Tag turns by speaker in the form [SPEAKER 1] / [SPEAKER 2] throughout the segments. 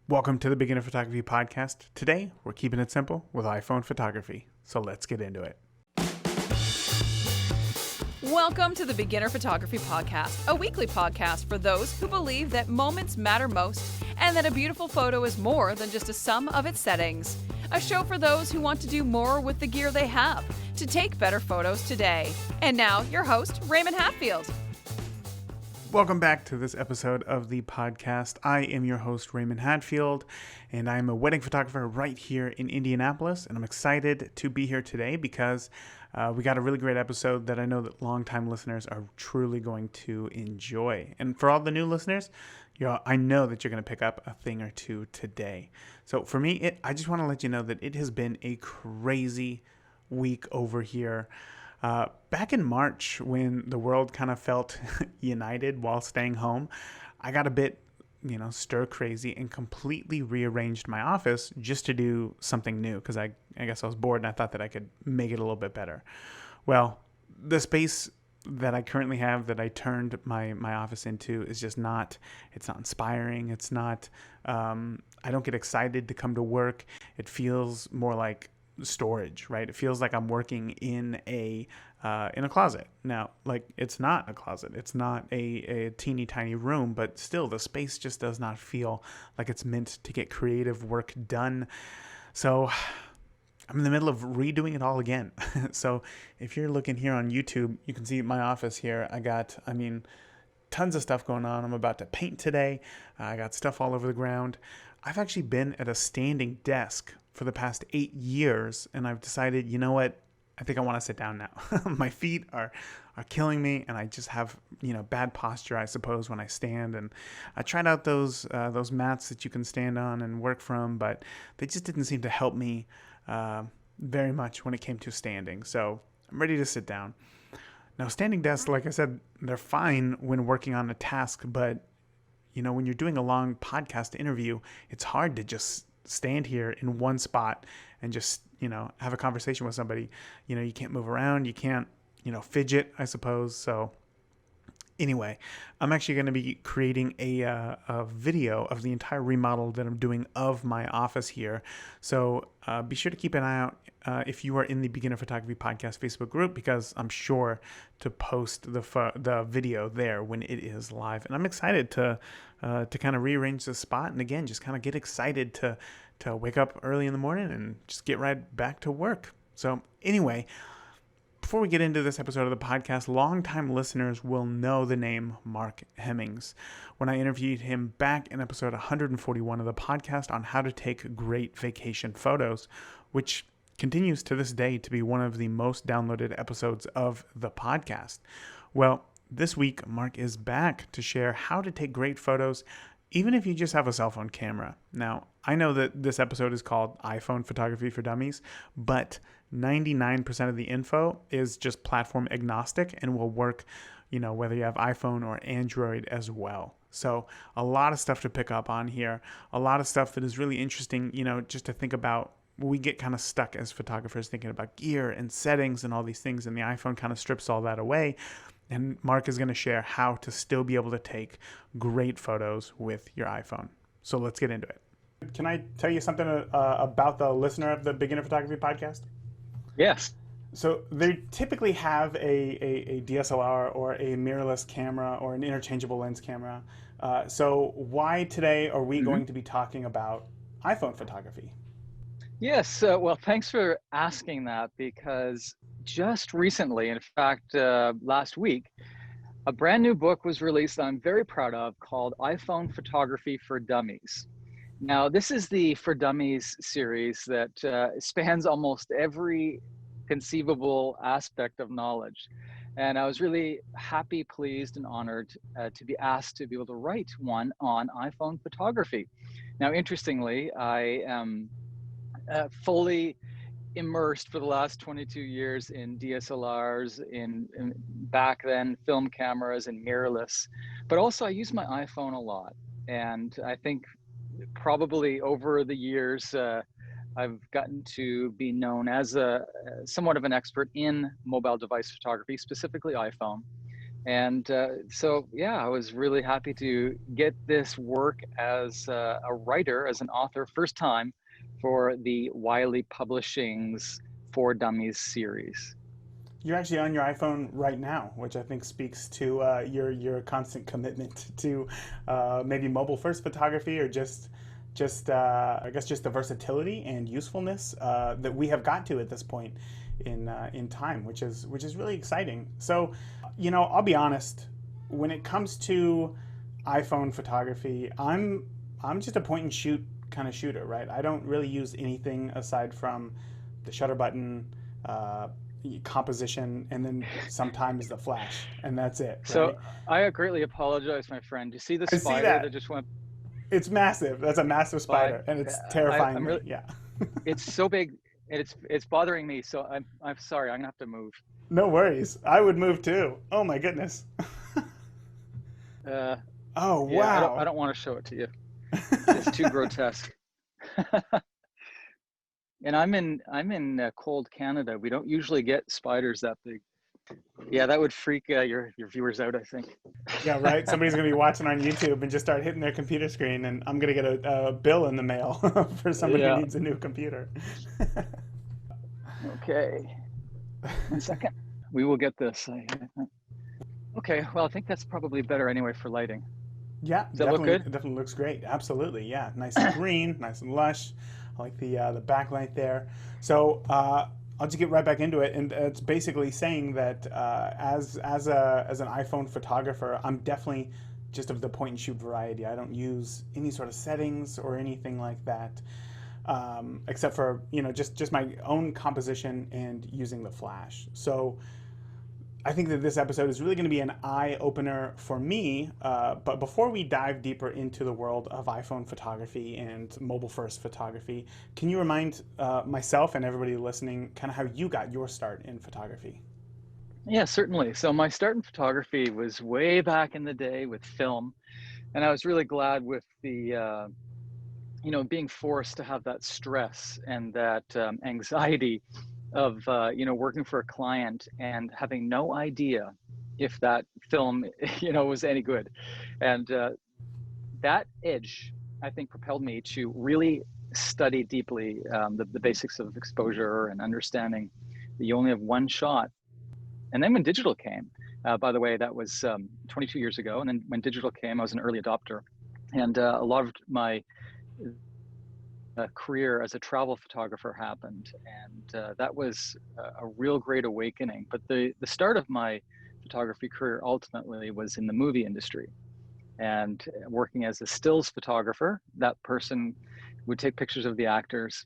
[SPEAKER 1] Welcome to the Beginner Photography Podcast. Today, we're keeping it simple with iPhone photography. So let's get into it.
[SPEAKER 2] Welcome to the Beginner Photography Podcast, a weekly podcast for those who believe that moments matter most and that a beautiful photo is more than just a sum of its settings. A show for those who want to do more with the gear they have to take better photos today. And now, your host, Raymond Hatfield.
[SPEAKER 1] Welcome back to this episode of the podcast. I am your host, Raymond Hatfield, and I'm a wedding photographer right here in Indianapolis. And I'm excited to be here today because we got a really great episode that I know that longtime listeners are truly going to enjoy. And for all the new listeners, I know that you're going to pick up a thing or two today. So for me, I just want to let you know that it has been a crazy week over here. Back in March, when the world kind of felt united while staying home, I got a bit, stir crazy and completely rearranged my office just to do something new because I guess I was bored and I thought that I could make it a little bit better. Well, the space that I currently have that I turned my office into is just it's not inspiring. It's not, I don't get excited to come to work. It feels more like storage, right? It feels like I'm working in a closet. Now, like, it's not a closet. It's not a teeny tiny room, but still the space just does not feel like it's meant to get creative work done. So I'm in the middle of redoing it all again. So if you're looking here on YouTube, you can see my office here. Tons of stuff going on. I'm about to paint today. I got stuff all over the ground. I've actually been at a standing desk for the past 8 years, and I've decided, you know what? I think I want to sit down now. My feet are killing me, and I just have bad posture, I suppose, when I stand. And I tried out those mats that you can stand on and work from, but they just didn't seem to help me very much when it came to standing. So I'm ready to sit down. Now, standing desks, like I said, they're fine when working on a task, but when you're doing a long podcast interview, it's hard to just stand here in one spot and just, have a conversation with somebody. You can't move around. You can't, fidget, I suppose. So anyway, I'm actually going to be creating a video of the entire remodel that I'm doing of my office here. So be sure to keep an eye out if you are in the Beginner Photography Podcast Facebook group, because I'm sure to post the video there when it is live. And I'm excited to kind of rearrange the spot, and again, just kind of get excited to wake up early in the morning and just get right back to work. So anyway, before we get into this episode of the podcast, longtime listeners will know the name Mark Hemmings when I interviewed him back in episode 141 of the podcast on how to take great vacation photos, which continues to this day to be one of the most downloaded episodes of the podcast. Well, this week, Mark is back to share how to take great photos, even if you just have a cell phone camera. Now, I know that this episode is called iPhone Photography for Dummies, but 99% of the info is just platform agnostic and will work, whether you have iPhone or Android as well. So a lot of stuff to pick up on here, a lot of stuff that is really interesting, just to think about. We get kind of stuck as photographers thinking about gear and settings and all these things, and the iPhone kind of strips all that away. And Mark is going to share how to still be able to take great photos with your iPhone. So let's get into it. Can I tell you something about the listener of the Beginner Photography Podcast?
[SPEAKER 3] Yes.
[SPEAKER 1] So they typically have a DSLR or a mirrorless camera or an interchangeable lens camera. So why today are we going to be talking about iPhone photography?
[SPEAKER 3] Yes. Well, thanks for asking that, because just recently, in fact, last week, a brand new book was released that I'm very proud of called iPhone Photography for Dummies. Now, this is the For Dummies series that spans almost every conceivable aspect of knowledge. And I was really happy, pleased, and honored to be asked to be able to write one on iPhone photography. Now, interestingly, I am fully immersed for the last 22 years in DSLRs, in back then film cameras and mirrorless, but also I use my iPhone a lot. And I think probably over the years, I've gotten to be known as somewhat of an expert in mobile device photography, specifically iPhone. And so, yeah, I was really happy to get this work as a writer, as an author, first time for the Wiley Publishing's For Dummies series.
[SPEAKER 1] You're actually on your iPhone right now, which I think speaks to your constant commitment to maybe mobile first photography, or just I guess just the versatility and usefulness that we have got to at this point in time, which is really exciting. So, I'll be honest, when it comes to iPhone photography, I'm just a point and shoot kind of shooter, right? I don't really use anything aside from the shutter button, composition, and then sometimes the flash, and that's it.
[SPEAKER 3] So
[SPEAKER 1] Right?
[SPEAKER 3] I greatly apologize, my friend. You see the
[SPEAKER 1] I see
[SPEAKER 3] spider
[SPEAKER 1] that.
[SPEAKER 3] that just went
[SPEAKER 1] It's massive. That's a massive
[SPEAKER 3] by?
[SPEAKER 1] spider, and it's terrifying
[SPEAKER 3] I'm
[SPEAKER 1] me.
[SPEAKER 3] really,
[SPEAKER 1] Yeah.
[SPEAKER 3] it's so big, and it's bothering me. So I'm sorry. I'm gonna have to move.
[SPEAKER 1] No worries. I would move too. Oh my goodness.
[SPEAKER 3] Uh,
[SPEAKER 1] Oh
[SPEAKER 3] yeah, I
[SPEAKER 1] wow.
[SPEAKER 3] don't want to show it to you. It's too grotesque. And I'm in cold Canada. We don't usually get spiders that big. Yeah, that would freak your viewers out, I think.
[SPEAKER 1] Yeah, right. Somebody's gonna be watching on YouTube and just start hitting their computer screen, and I'm gonna get a bill in the mail for somebody who
[SPEAKER 3] Yeah.
[SPEAKER 1] needs a new computer.
[SPEAKER 3] Okay. 1 second. We will get this. Okay. Well, I think that's probably better anyway for lighting.
[SPEAKER 1] Yeah,
[SPEAKER 3] Does that look
[SPEAKER 1] definitely,
[SPEAKER 3] good?
[SPEAKER 1] it definitely looks great. Absolutely, yeah, nice and green, nice and lush. I like the backlight there. So I'll just get right back into it, and it's basically saying that as an iPhone photographer, I'm definitely just of the point and shoot variety. I don't use any sort of settings or anything like that, except for just my own composition and using the flash. So I think that this episode is really going to be an eye-opener for me. But before we dive deeper into the world of iPhone photography and mobile-first photography, can you remind myself and everybody listening kind of how you got your start in photography?
[SPEAKER 3] Yeah, certainly. So my start in photography was way back in the day with film, and I was really glad with the being forced to have that stress and that anxiety of working for a client and having no idea if that film was any good. And that edge, I think, propelled me to really study deeply the basics of exposure and understanding that you only have one shot. And then when digital came, by the way, that was 22 years ago, and then when digital came, I was an early adopter, and a lot of my career as a travel photographer happened, and that was a real great awakening. But the start of my photography career ultimately was in the movie industry, and working as a stills photographer. That person would take pictures of the actors,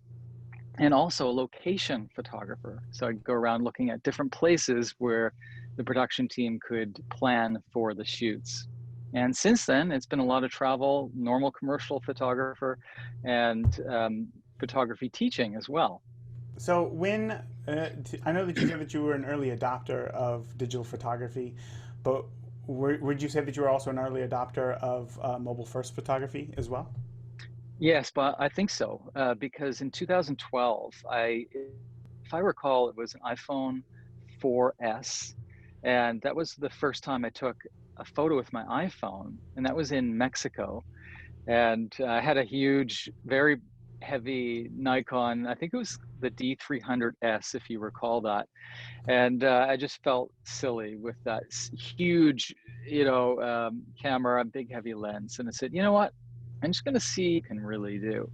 [SPEAKER 3] and also a location photographer. So I'd go around looking at different places where the production team could plan for the shoots. And since then, it's been a lot of travel, normal commercial photographer, and photography teaching as well.
[SPEAKER 1] So when I know that you said that you were an early adopter of digital photography, but would you say that you were also an early adopter of mobile-first photography as well?
[SPEAKER 3] Yes, but I think so, because in 2012, if I recall, it was an iPhone 4S, and that was the first time I took a photo with my iPhone, and that was in Mexico. And I had a huge, very heavy Nikon. I think it was the D300S, if you recall that. And I just felt silly with that huge, camera, big heavy lens. And I said, you know what? I'm just going to see what you can really do.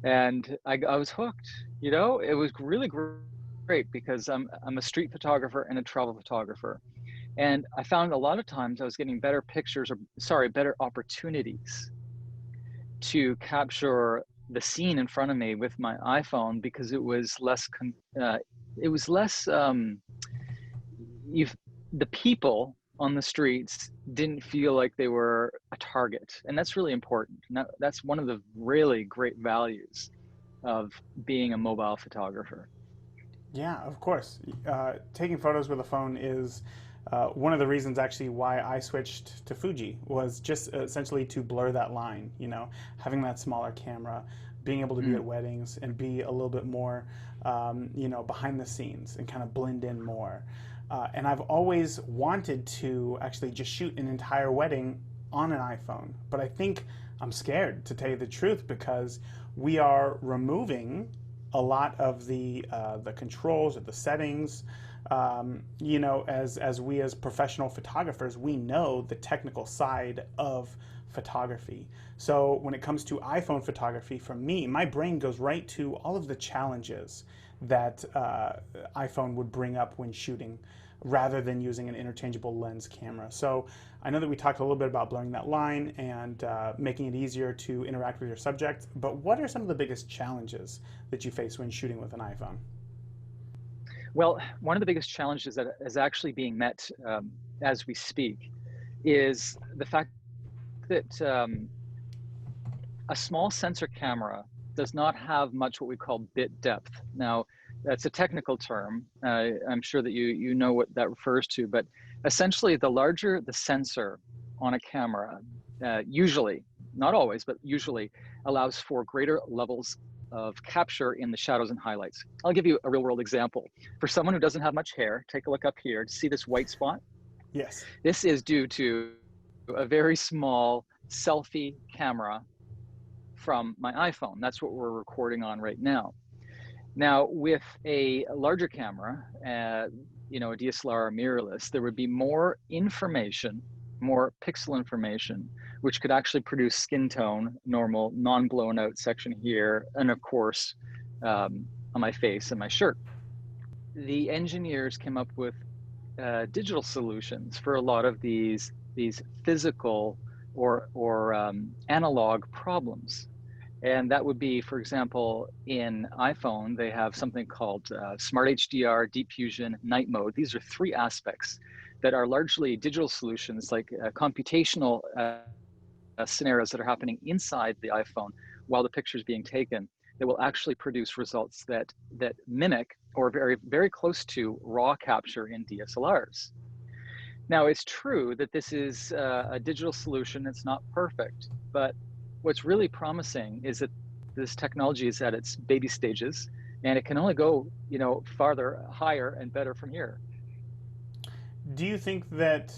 [SPEAKER 3] And I was hooked. It was really great because I'm a street photographer and a travel photographer. And I found a lot of times I was getting better better opportunities to capture the scene in front of me with my iPhone, because it was less the people on the streets didn't feel like they were a target, and that's really important. And that's one of the really great values of being a mobile photographer.
[SPEAKER 1] Yeah, of course. Taking photos with a phone is one of the reasons actually why I switched to Fuji, was just essentially to blur that line, having that smaller camera, being able to be at weddings and be a little bit more, behind the scenes and kind of blend in more. And I've always wanted to actually just shoot an entire wedding on an iPhone. But I think I'm scared, to tell you the truth, because we are removing a lot of the controls or the settings. As we as professional photographers, we know the technical side of photography. So when it comes to iPhone photography, for me, my brain goes right to all of the challenges that iPhone would bring up when shooting, rather than using an interchangeable lens camera. So I know that we talked a little bit about blurring that line and making it easier to interact with your subject, but what are some of the biggest challenges that you face when shooting with an iPhone?
[SPEAKER 3] Well, one of the biggest challenges that is actually being met as we speak is the fact that a small sensor camera does not have much what we call bit depth. Now, that's a technical term. I'm sure that you know what that refers to, but essentially the larger the sensor on a camera, usually, not always, but usually allows for greater levels of capture in the shadows and highlights. I'll give you a real world example. For someone who doesn't have much hair, take a look up here. See this white spot?
[SPEAKER 1] Yes.
[SPEAKER 3] This is due to a very small selfie camera from my iPhone. That's what we're recording on right now. Now, with a larger camera, a DSLR or mirrorless, there would be more information, more pixel information, which could actually produce skin tone, normal, non-blown out section here, and of course, on my face and my shirt. The engineers came up with digital solutions for a lot of these physical or analog problems. And that would be, for example, in iPhone, they have something called Smart HDR, Deep Fusion, Night Mode. These are three aspects that are largely digital solutions, like computational scenarios that are happening inside the iPhone while the picture is being taken, that will actually produce results that mimic or very, very close to raw capture in DSLRs. Now, it's true that this is a digital solution. It's not perfect, but what's really promising is that this technology is at its baby stages, and it can only go, farther, higher, and better from here.
[SPEAKER 1] Do you think that,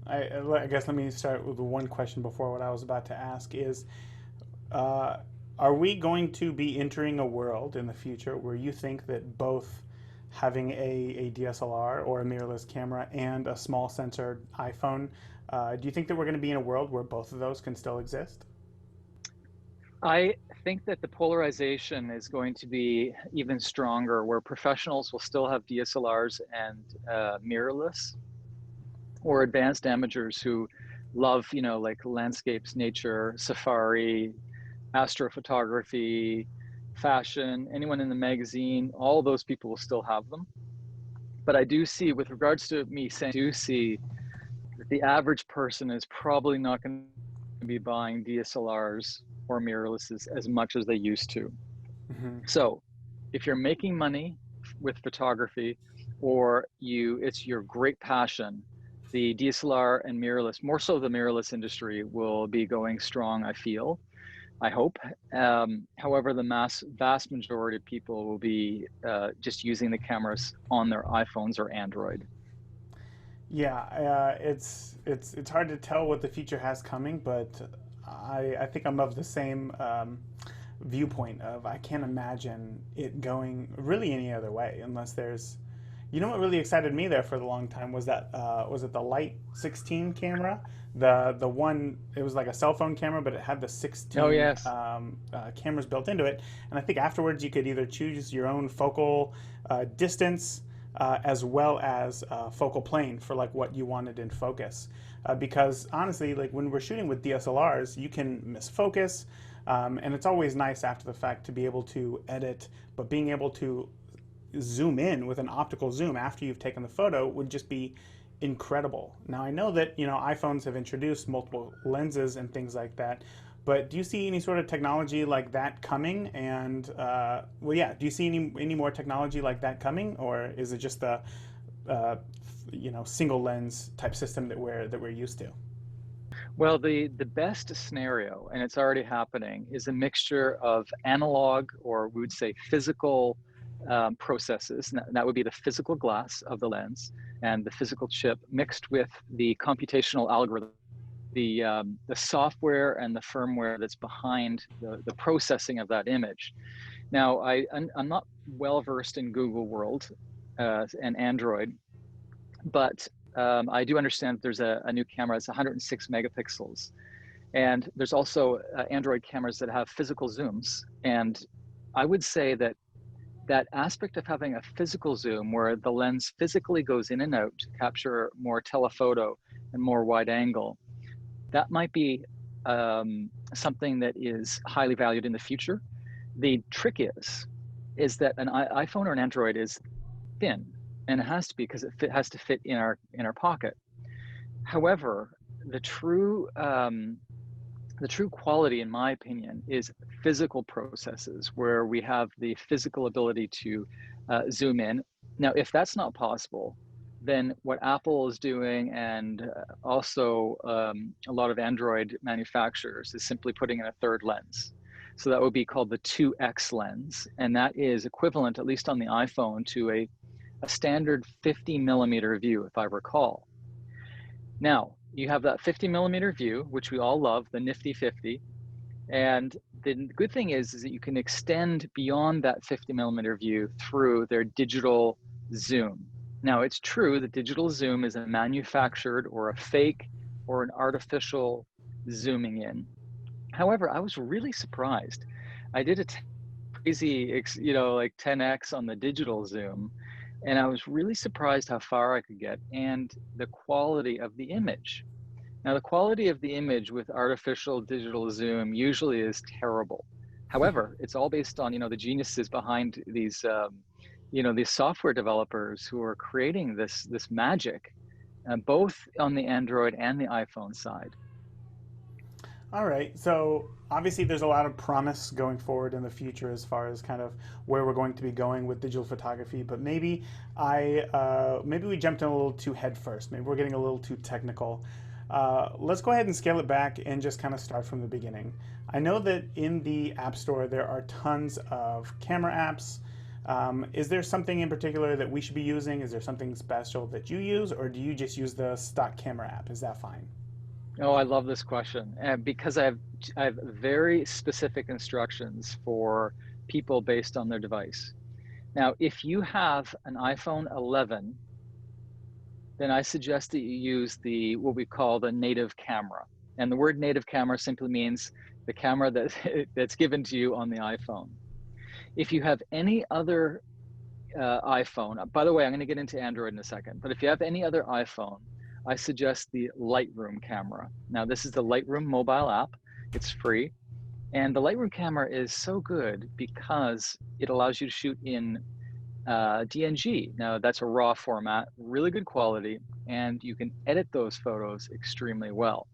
[SPEAKER 1] I guess let me start with the one question before what I was about to ask is, are we going to be entering a world in the future where you think that both having a DSLR or a mirrorless camera and a small sensor iPhone, do you think that we're going to be in a world where both of those can still exist?
[SPEAKER 3] I think that the polarization is going to be even stronger, where professionals will still have DSLRs and mirrorless, or advanced amagers who love, like landscapes, nature, safari, astrophotography, fashion, anyone in the magazine, all those people will still have them. But I do see, with regards to me saying, I do see that the average person is probably not going to be buying DSLRs or mirrorlesses as much as they used to.
[SPEAKER 1] Mm-hmm.
[SPEAKER 3] So if you're making money with photography, or it's your great passion, the DSLR and mirrorless, more so the mirrorless industry, will be going strong, I hope. However, the vast majority of people will be just using the cameras on their iPhones or Android.
[SPEAKER 1] Yeah, it's hard to tell what the future has coming, but I think I'm of the same viewpoint of I can't imagine it going really any other way unless there's, what really excited me there for the long time was that was it the Light 16 camera, the one, it was like a cell phone camera, but it had the 16
[SPEAKER 3] Oh, yes.
[SPEAKER 1] cameras built into it, and I think afterwards you could either choose your own focal distance as well as focal plane for like what you wanted in focus. Because honestly, like when we're shooting with DSLRs, you can miss focus, and it's always nice after the fact to be able to edit, but being able to zoom in with an optical zoom after you've taken the photo would just be incredible. Now I know that iPhones have introduced multiple lenses and things like that, but do you see any sort of technology like that coming? And do you see any more technology like that coming, or is it just the single lens type system that we're used to?
[SPEAKER 3] Well, the best scenario, and it's already happening, is a mixture of analog, or we would say physical processes. And that would be the physical glass of the lens, and the physical chip mixed with the computational algorithm, the software and the firmware that's behind the processing of that image. Now, I'm not well versed in Google World and Android, but I do understand that there's a new camera. It's 106 megapixels. And there's also Android cameras that have physical zooms. And I would say that that aspect of having a physical zoom where the lens physically goes in and out to capture more telephoto and more wide angle, that might be something that is highly valued in the future. The trick is that an iPhone or an Android is thin, and it has to be because it has to fit in our pocket. However, the true quality, in my opinion, is physical processes where we have the physical ability to zoom in. Now, if that's not possible, then what Apple is doing, and also a lot of Android manufacturers, is simply putting in a third lens. So that would be called the 2x lens, and that is equivalent, at least on the iPhone, to a standard 50 millimeter view, if I recall. Now, you have that 50 millimeter view, which we all love, the nifty 50. And the good thing is that you can extend beyond that 50 millimeter view through their digital zoom. Now, it's true that digital zoom is a manufactured or a fake or an artificial zooming in. However, I was really surprised. I did a crazy, like 10x on the digital zoom, and I was really surprised how far I could get and the quality of the image. Now, the quality of the image with artificial digital zoom usually is terrible. However, it's all based on, the geniuses behind these, these software developers who are creating this magic, both on the Android and the iPhone side.
[SPEAKER 1] All right. So obviously, there's a lot of promise going forward in the future as far as kind of where we're going to be going with digital photography. But maybe maybe we jumped in a little too head first. Maybe we're getting a little too technical. Let's go ahead and scale it back and just kind of start from the beginning. I know that in the App Store there are tons of camera apps. Is there something in particular that we should be using? Is there something special that you use, or do you just use the stock camera app? Is that fine?
[SPEAKER 3] Oh, I love this question, because I have very specific instructions for people based on their device. Now, if you have an iPhone 11, then I suggest that you use what we call the native camera. And the word native camera simply means the camera that's given to you on the iPhone. If you have any other iPhone, by the way, I'm going to get into Android in a second, but if you have any other iPhone, I suggest the Lightroom camera. Now, this is the Lightroom Mobile app. It's free. And the Lightroom camera is so good because it allows you to shoot in DNG. Now, that's a RAW format, really good quality, and you can edit those photos extremely well.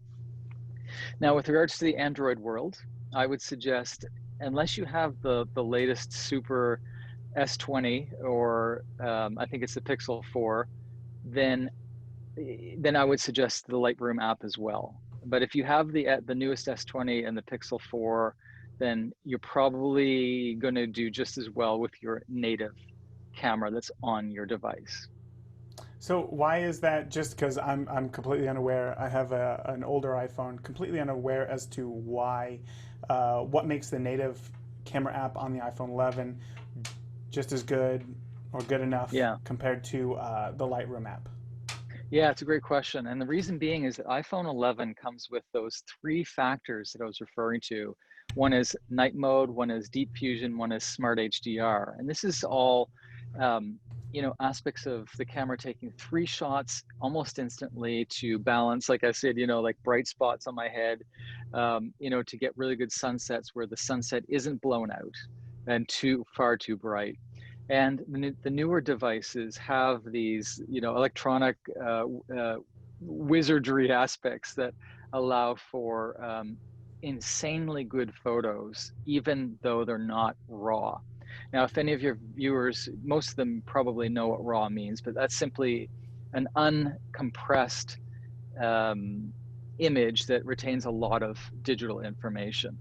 [SPEAKER 3] Now, with regards to the Android world, I would suggest, unless you have the latest super S20 or I think it's the Pixel 4, then I would suggest the Lightroom app as well. But if you have the newest S20 and the Pixel 4, then you're probably going to do just as well with your native camera that's on your device.
[SPEAKER 1] So why is that? Just because I'm completely unaware. I have an older iPhone, completely unaware as to why, what makes the native camera app on the iPhone 11 just as good or good enough compared to the Lightroom app.
[SPEAKER 3] Yeah, it's a great question. And the reason being is that iPhone 11 comes with those 3 factors that I was referring to. One is night mode, one is deep fusion, one is smart HDR. And this is all, aspects of the camera taking 3 shots almost instantly to balance, like I said, like bright spots on my head, to get really good sunsets where the sunset isn't blown out and far too bright. And the newer devices have these, electronic wizardry aspects that allow for insanely good photos, even though they're not RAW. Now, if any of your viewers, most of them probably know what RAW means, but that's simply an uncompressed image that retains a lot of digital information.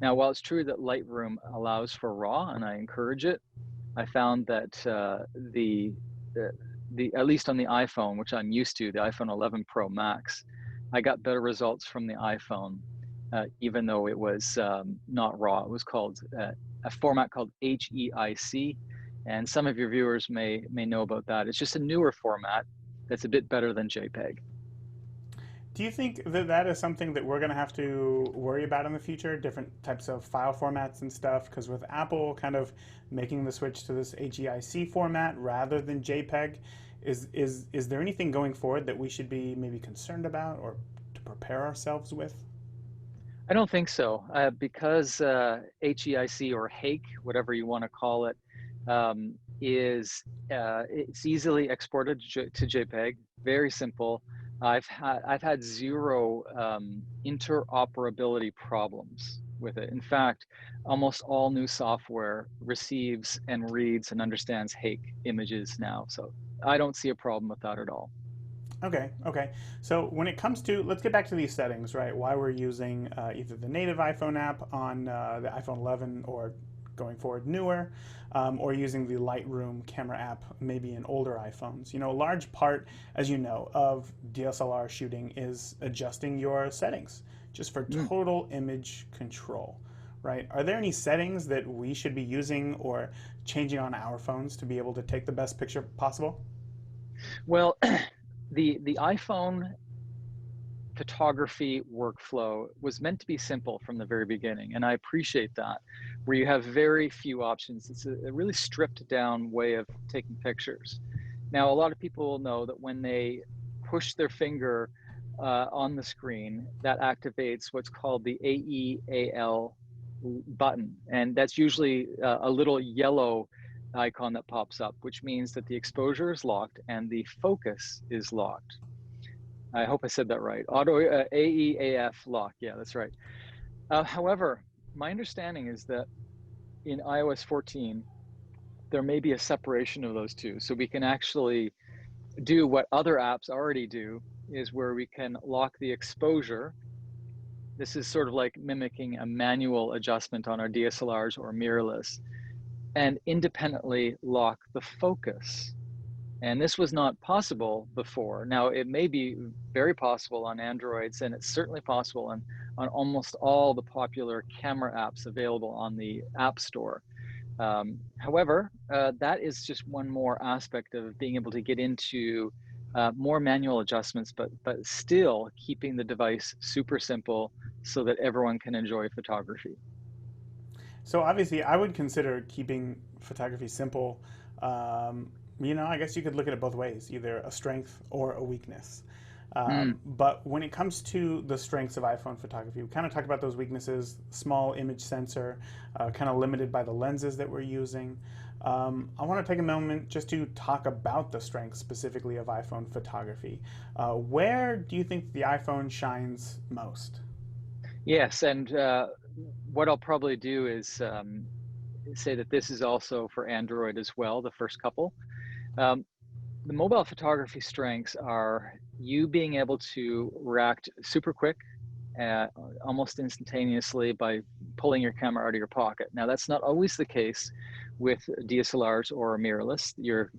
[SPEAKER 3] Now, while it's true that Lightroom allows for RAW, and I encourage it, I found that at least on the iPhone, which I'm used to, the iPhone 11 Pro Max, I got better results from the iPhone, even though it was not RAW. It was called a format called HEIC, and some of your viewers may know about that. It's just a newer format that's a bit better than JPEG.
[SPEAKER 1] Do you think that that is something that we're going to have to worry about in the future, different types of file formats and stuff? Because with Apple kind of making the switch to this HEIC format rather than JPEG, is there anything going forward that we should be maybe concerned about or to prepare ourselves with?
[SPEAKER 3] I don't think so, because HEIC or HAIC, whatever you want to call it, is it's easily exported to JPEG. Very simple. I've had zero interoperability problems with it. In fact, almost all new software receives and reads and understands HAIC images now. So I don't see a problem with that at all.
[SPEAKER 1] Okay, okay. So when it comes to, let's get back to these settings, right? Why we're using either the native iPhone app on the iPhone 11 or going forward newer, or using the Lightroom camera app maybe in older iPhones. You know, a large part, as you know, of DSLR shooting is adjusting your settings just for total image control, right? Are there any settings that we should be using or changing on our phones to be able to take the best picture possible?
[SPEAKER 3] Well, the iPhone photography workflow was meant to be simple from the very beginning, and I appreciate that, where you have very few options. It's a really stripped down way of taking pictures. Now, a lot of people will know that when they push their finger on the screen, that activates what's called the AEAL button, and that's usually a little yellow icon that pops up, which means that the exposure is locked and the focus is locked. I hope I said that right. Auto AEAF lock. Yeah, that's right. However, my understanding is that in iOS 14, there may be a separation of those two. So we can actually do what other apps already do, is where we can lock the exposure. This is sort of like mimicking a manual adjustment on our DSLRs or mirrorless, and independently lock the focus. And this was not possible before. Now, it may be very possible on Androids, and it's certainly possible on almost all the popular camera apps available on the App Store. However, that is just one more aspect of being able to get into more manual adjustments, but still keeping the device super simple so that everyone can enjoy photography.
[SPEAKER 1] So obviously, I would consider keeping photography simple. You know, I guess you could look at it both ways, either a strength or a weakness. But when it comes to the strengths of iPhone photography, we kind of talked about those weaknesses: small image sensor, kind of limited by the lenses that we're using. I want to take a moment just to talk about the strengths specifically of iPhone photography. Where do you think the iPhone shines most?
[SPEAKER 3] Yes, and what I'll probably do is say that this is also for Android as well, the first couple. The mobile photography strengths are you being able to react super quick, almost instantaneously by pulling your camera out of your pocket. Now, that's not always the case with DSLRs or mirrorless. You're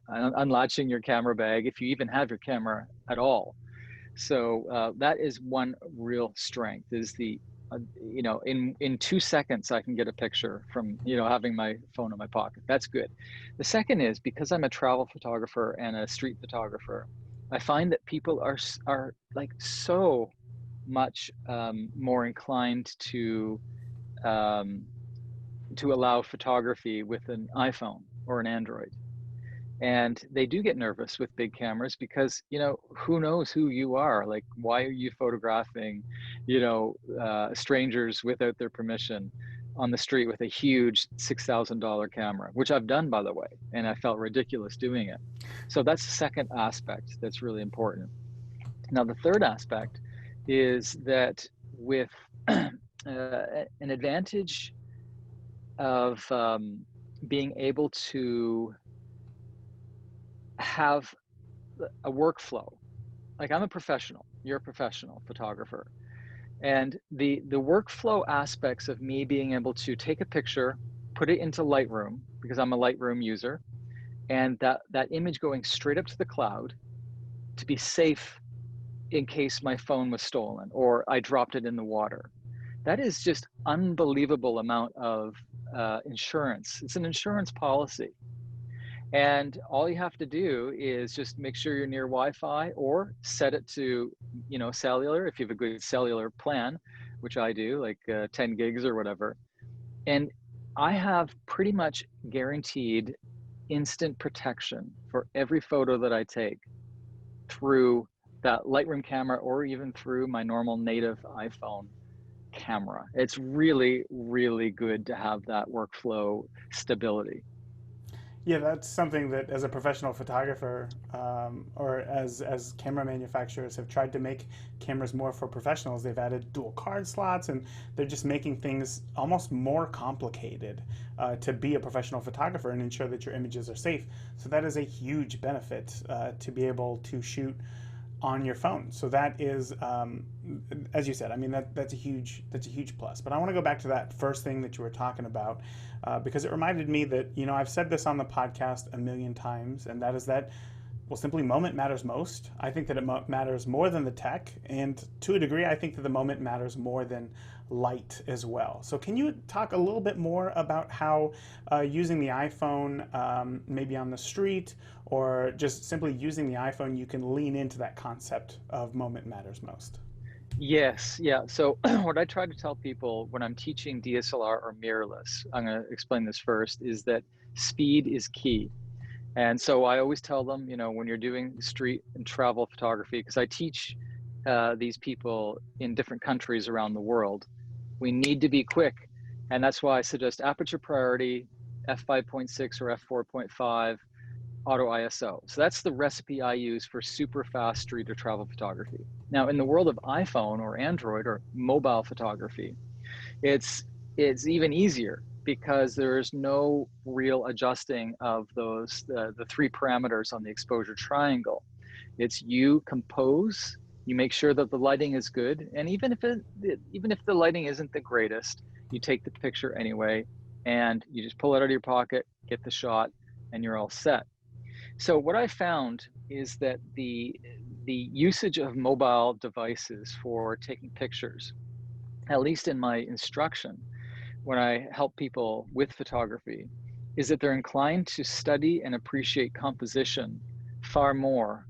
[SPEAKER 3] unlatching your camera bag, if you even have your camera at all. So that is one real strength, is the in 2 seconds I can get a picture from having my phone in my pocket. That's good. The second is, because I'm a travel photographer and a street photographer, I find that people are like so much more inclined to allow photography with an iPhone or an Android. And they do get nervous with big cameras because, who knows who you are? Like, why are you photographing, strangers without their permission on the street with a huge $6,000 camera, which I've done, by the way, and I felt ridiculous doing it. So that's the second aspect that's really important. Now, the third aspect is that with an advantage of being able to have a workflow. Like, I'm a professional, you're a professional photographer. And the workflow aspects of me being able to take a picture, put it into Lightroom, because I'm a Lightroom user, and that image going straight up to the cloud to be safe in case my phone was stolen or I dropped it in the water. That is just unbelievable amount of insurance. It's an insurance policy. And all you have to do is just make sure you're near Wi-Fi or set it to, cellular if you have a good cellular plan, which I do, like 10 gigs or whatever. And I have pretty much guaranteed instant protection for every photo that I take through that Lightroom camera or even through my normal native iPhone camera. It's really, really good to have that workflow stability.
[SPEAKER 1] Yeah, that's something that as a professional photographer or as camera manufacturers have tried to make cameras more for professionals. They've added dual card slots and they're just making things almost more complicated to be a professional photographer and ensure that your images are safe. So that is a huge benefit to be able to shoot on your phone. So that is, as you said, I mean, that's a huge plus. But I want to go back to that first thing that you were talking about because it reminded me that, I've said this on the podcast a million times, and that is that, well, simply moment matters most. I think that it matters more than the tech. And to a degree, I think that the moment matters more than light as well. So can you talk a little bit more about how using the iPhone, maybe on the street, or just simply using the iPhone, you can lean into that concept of moment matters most?
[SPEAKER 3] Yes, yeah. So what I try to tell people when I'm teaching DSLR or mirrorless, I'm going to explain this first, is that speed is key. And so I always tell them, when you're doing street and travel photography, because I teach these people in different countries around the world, we need to be quick. And that's why I suggest aperture priority, f5.6 or f4.5, auto ISO. So that's the recipe I use for super fast street or travel photography. Now, in the world of iPhone or Android or mobile photography, it's even easier because there's no real adjusting of those the three parameters on the exposure triangle. It's you compose, you make sure that the lighting is good, and even if the lighting isn't the greatest, you take the picture anyway, and you just pull it out of your pocket, get the shot, and you're all set. So what I found is that the usage of mobile devices for taking pictures, at least in my instruction, when I help people with photography, is that they're inclined to study and appreciate composition far more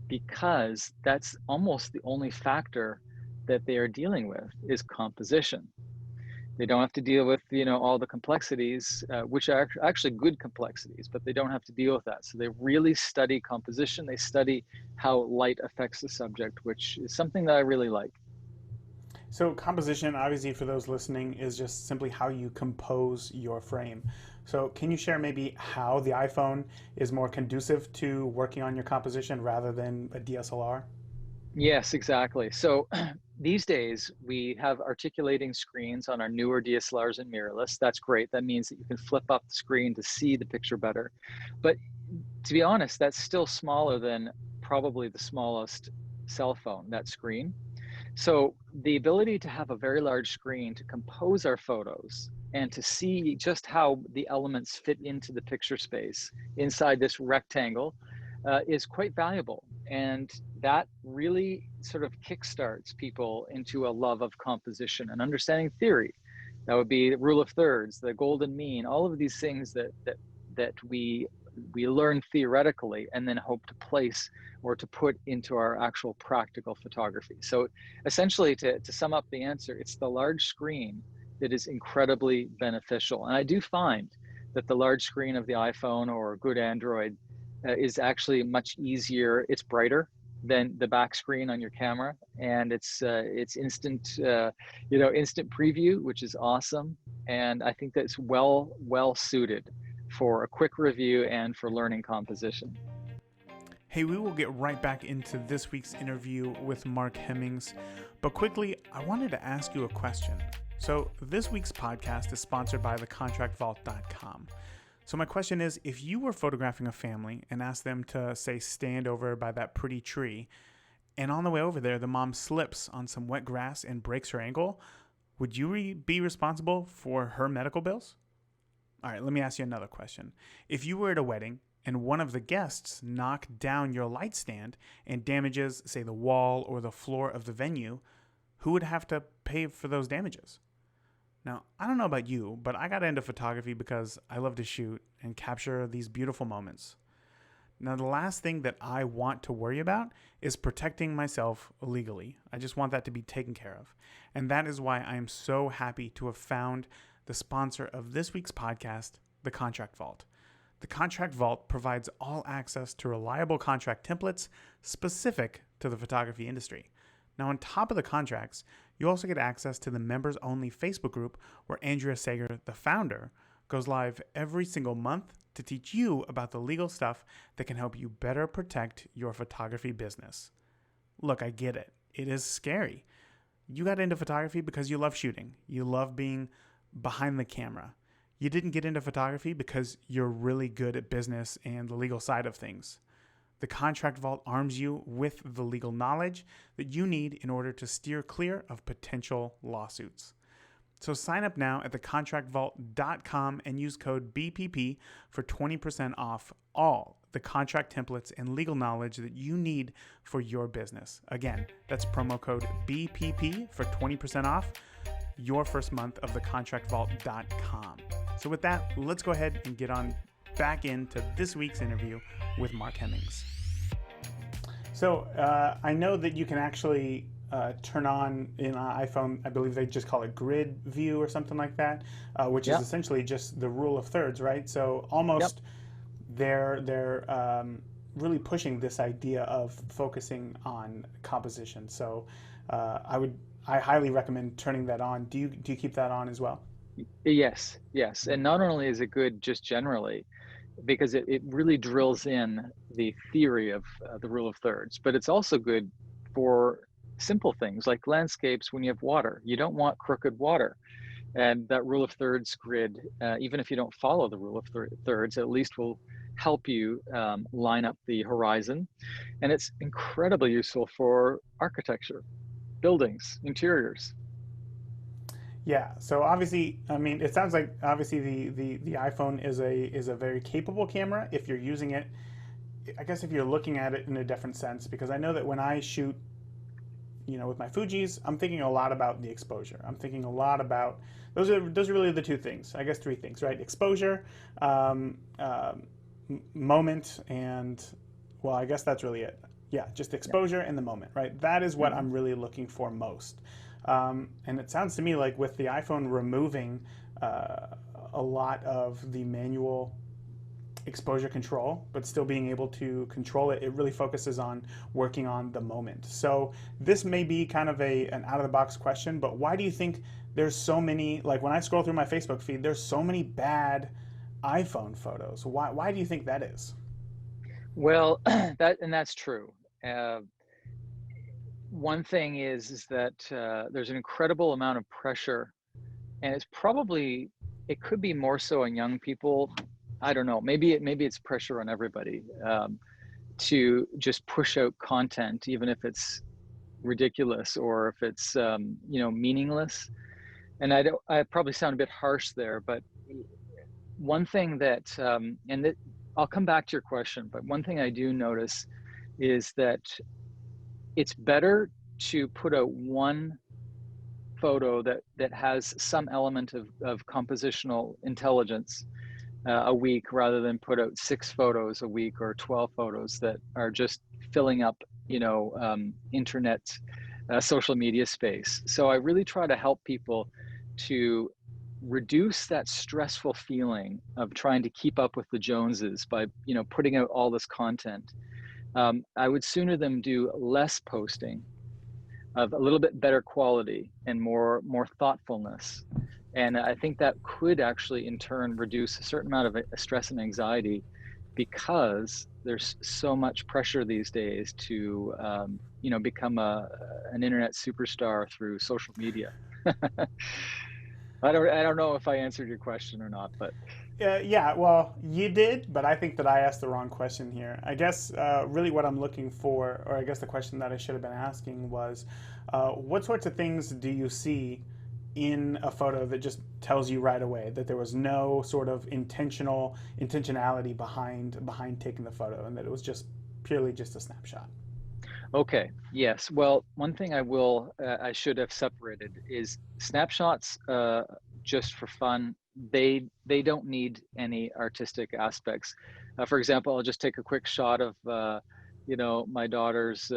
[SPEAKER 3] because that's almost the only factor that they are dealing with is composition. They don't have to deal with, all the complexities, which are actually good complexities, but they don't have to deal with that. So they really study composition. They study how light affects the subject, which is something that I really like.
[SPEAKER 1] So composition, obviously for those listening, is just simply how you compose your frame. So can you share maybe how the iPhone is more conducive to working on your composition rather than a DSLR?
[SPEAKER 3] Yes, exactly. So these days we have articulating screens on our newer DSLRs and mirrorless. That's great. That means that you can flip up the screen to see the picture better. But to be honest, that's still smaller than probably the smallest cell phone, that screen. So the ability to have a very large screen to compose our photos and to see just how the elements fit into the picture space inside this rectangle is quite valuable. And that really sort of kickstarts people into a love of composition and understanding theory. That would be the rule of thirds, the golden mean, all of these things that we learn theoretically and then hope to place or to put into our actual practical photography. So essentially, to sum up the answer, it's the large screen that is incredibly beneficial. And I do find that the large screen of the iPhone or good Android is actually much easier. It's brighter than the back screen on your camera, and it's instant, instant preview, which is awesome. And I think that's well suited for a quick review and for learning composition.
[SPEAKER 1] Hey, we will get right back into this week's interview with Mark Hemmings, but quickly, I wanted to ask you a question. So this week's podcast is sponsored by thecontractvault.com. So my question is, if you were photographing a family and asked them to, say, stand over by that pretty tree, and on the way over there, the mom slips on some wet grass and breaks her ankle, would you be responsible for her medical bills? All right, let me ask you another question. If you were at a wedding and one of the guests knocked down your light stand and damages, say, the wall or the floor of the venue, who would have to pay for those damages? Now, I don't know about you, but I got into photography because I love to shoot and capture these beautiful moments. Now, the last thing that I want to worry about is protecting myself legally. I just want that to be taken care of. And that is why I am so happy to have found the sponsor of this week's podcast, the Contract Vault. The Contract Vault provides all access to reliable contract templates specific to the photography industry. Now, on top of the contracts, you also get access to the members-only Facebook group where Andrea Sager, the founder, goes live every single month to teach you about the legal stuff that can help you better protect your photography business. Look, I get it. It is scary. You got into photography because you love shooting. You love being behind the camera. You didn't get into photography because you're really good at business and the legal side of things. The Contract Vault arms you with the legal knowledge that you need in order to steer clear of potential lawsuits. So sign up now at thecontractvault.com and use code BPP for 20% off all the contract templates and legal knowledge that you need for your business. Again, that's promo code BPP for 20% off your first month of thecontractvault.com. So with that, let's go ahead and get on back into this week's interview with Mark Hemmings. So I know that you can actually turn on in an iPhone, I believe they just call it grid view or something like that, which is essentially just the rule of thirds, right? So almost they're really pushing this idea of focusing on composition. So I highly recommend turning that on. Do you keep that on as well?
[SPEAKER 3] Yes. And not only is it good just generally, because it really drills in the theory of the rule of thirds, but it's also good for simple things like landscapes. When you have water, you don't want crooked water, and that rule of thirds grid, even if you don't follow the rule of thirds, at least will help you line up the horizon. And it's incredibly useful for architecture, buildings, interiors.
[SPEAKER 1] Yeah. So obviously, I mean, it sounds like obviously the iPhone is a very capable camera if you're using it. I guess if you're looking at it in a different sense, because I know that when I shoot, with my Fujis, I'm thinking a lot about the exposure. I'm thinking a lot about those are really the two things. I guess three things, right? Exposure, moment, and well, I guess that's really it. Yeah, just exposure and the moment, right? That is what I'm really looking for most. And it sounds to me like with the iPhone removing a lot of the manual exposure control, but still being able to control it, it really focuses on working on the moment. So this may be kind of an out-of-the-box question, but why do you think there's so many, like when I scroll through my Facebook feed, there's so many bad iPhone photos? Why do you think that is?
[SPEAKER 3] Well, that's true. One thing is that there's an incredible amount of pressure, and it could be more so on young people. I don't know. Maybe it's pressure on everybody to just push out content, even if it's ridiculous or if it's meaningless. And I probably sound a bit harsh there, but one thing that I'll come back to your question, but one thing I do notice is that it's better to put out one photo that has some element of compositional intelligence a week, rather than put out 6 photos a week or 12 photos that are just filling up, internet, social media space. So I really try to help people to reduce that stressful feeling of trying to keep up with the Joneses by, putting out all this content. I would sooner them do less posting of a little bit better quality and more thoughtfulness. And I think that could actually in turn reduce a certain amount of stress and anxiety, because there's so much pressure these days to become an internet superstar through social media. I don't know if I answered your question or not, but
[SPEAKER 1] yeah, well, you did, but I think that I asked the wrong question here. I guess really what I'm looking for, or I guess the question that I should have been asking was, what sorts of things do you see in a photo that just tells you right away that there was no sort of intentionality behind taking the photo, and that it was just purely just a snapshot?
[SPEAKER 3] Okay, yes. Well, one thing I should have separated is snapshots, just for fun. They don't need any artistic aspects. For example, I'll just take a quick shot of, my daughter's,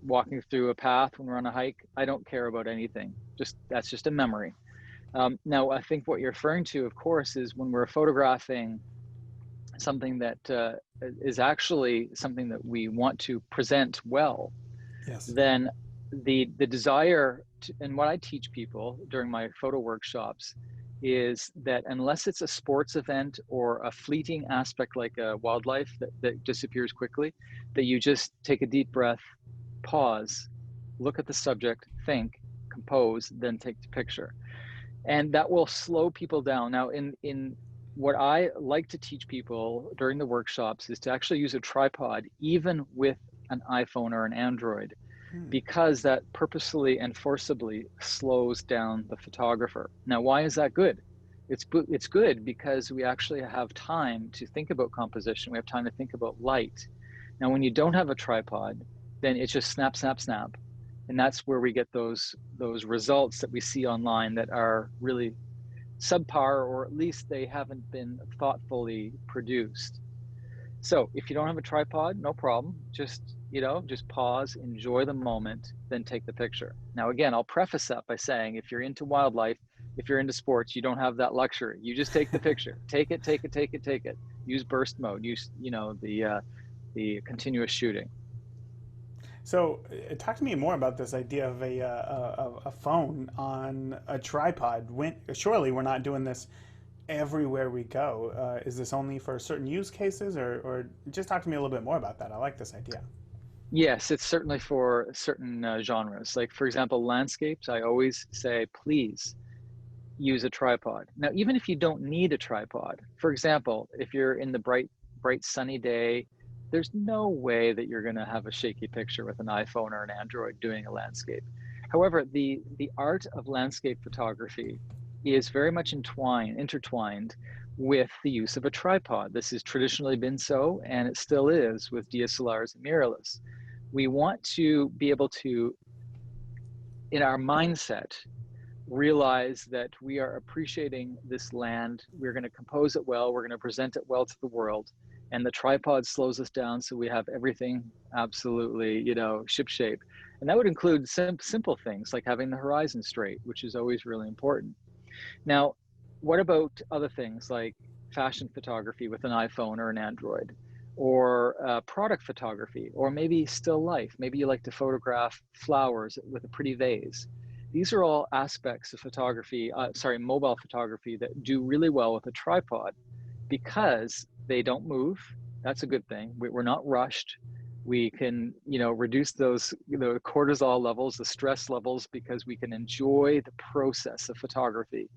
[SPEAKER 3] walking through a path when we're on a hike. I don't care about anything. That's just a memory. Now, I think what you're referring to, of course, is when we're photographing something that is actually something that we want to present well.
[SPEAKER 1] Yes.
[SPEAKER 3] Then the desire to, and what I teach people during my photo workshops is that unless it's a sports event or a fleeting aspect like a wildlife that disappears quickly, that you just take a deep breath, pause, look at the subject, think, compose, then take the picture. And that will slow people down. Now, in what I like to teach people during the workshops is to actually use a tripod, even with an iPhone or an Android, because that purposefully and forcibly slows down the photographer. Now, why is that good? It's good because we actually have time to think about composition. We have time to think about light. Now, when you don't have a tripod, then it's just snap, snap, snap. And that's where we get those results that we see online that are really subpar, or at least they haven't been thoughtfully produced. So if you don't have a tripod, no problem. Just pause, enjoy the moment, then take the picture. Now, again, I'll preface that by saying, if you're into wildlife, if you're into sports, you don't have that luxury. You just take the picture. Take it, take it, take it, take it. Use burst mode. Use, the continuous shooting.
[SPEAKER 1] So, talk to me more about this idea of a phone on a tripod. Surely we're not doing this everywhere we go. Is this only for certain use cases, or just talk to me a little bit more about that? I like this idea.
[SPEAKER 3] Yes, it's certainly for certain genres. Like, for example, landscapes, I always say, please use a tripod. Now, even if you don't need a tripod, for example, if you're in the bright sunny day, there's no way that you're going to have a shaky picture with an iPhone or an Android doing a landscape. However, the art of landscape photography is very much intertwined with the use of a tripod. This has traditionally been so, and it still is with DSLRs and mirrorless. We want to be able to, in our mindset, realize that we are appreciating this land. We're going to compose it well. We're going to present it well to the world. And the tripod slows us down so we have everything absolutely, shipshape. And that would include simple things like having the horizon straight, which is always really important. Now, what about other things like fashion photography with an iPhone or an Android, or product photography, or maybe still life? Maybe you like to photograph flowers with a pretty vase. These are all aspects of photography, mobile photography, that do really well with a tripod because they don't move. That's a good thing. We're not rushed. We can, reduce those, cortisol levels, the stress levels, because we can enjoy the process of photography.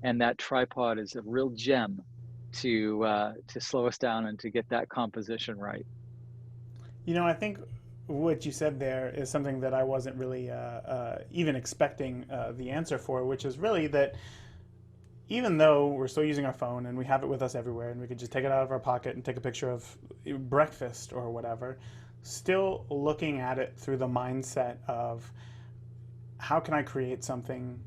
[SPEAKER 3] And that tripod is a real gem to slow us down and to get that composition right.
[SPEAKER 1] I think what you said there is something that I wasn't really even expecting the answer for, which is really that even though we're still using our phone and we have it with us everywhere and we could just take it out of our pocket and take a picture of breakfast or whatever, still looking at it through the mindset of how can I create something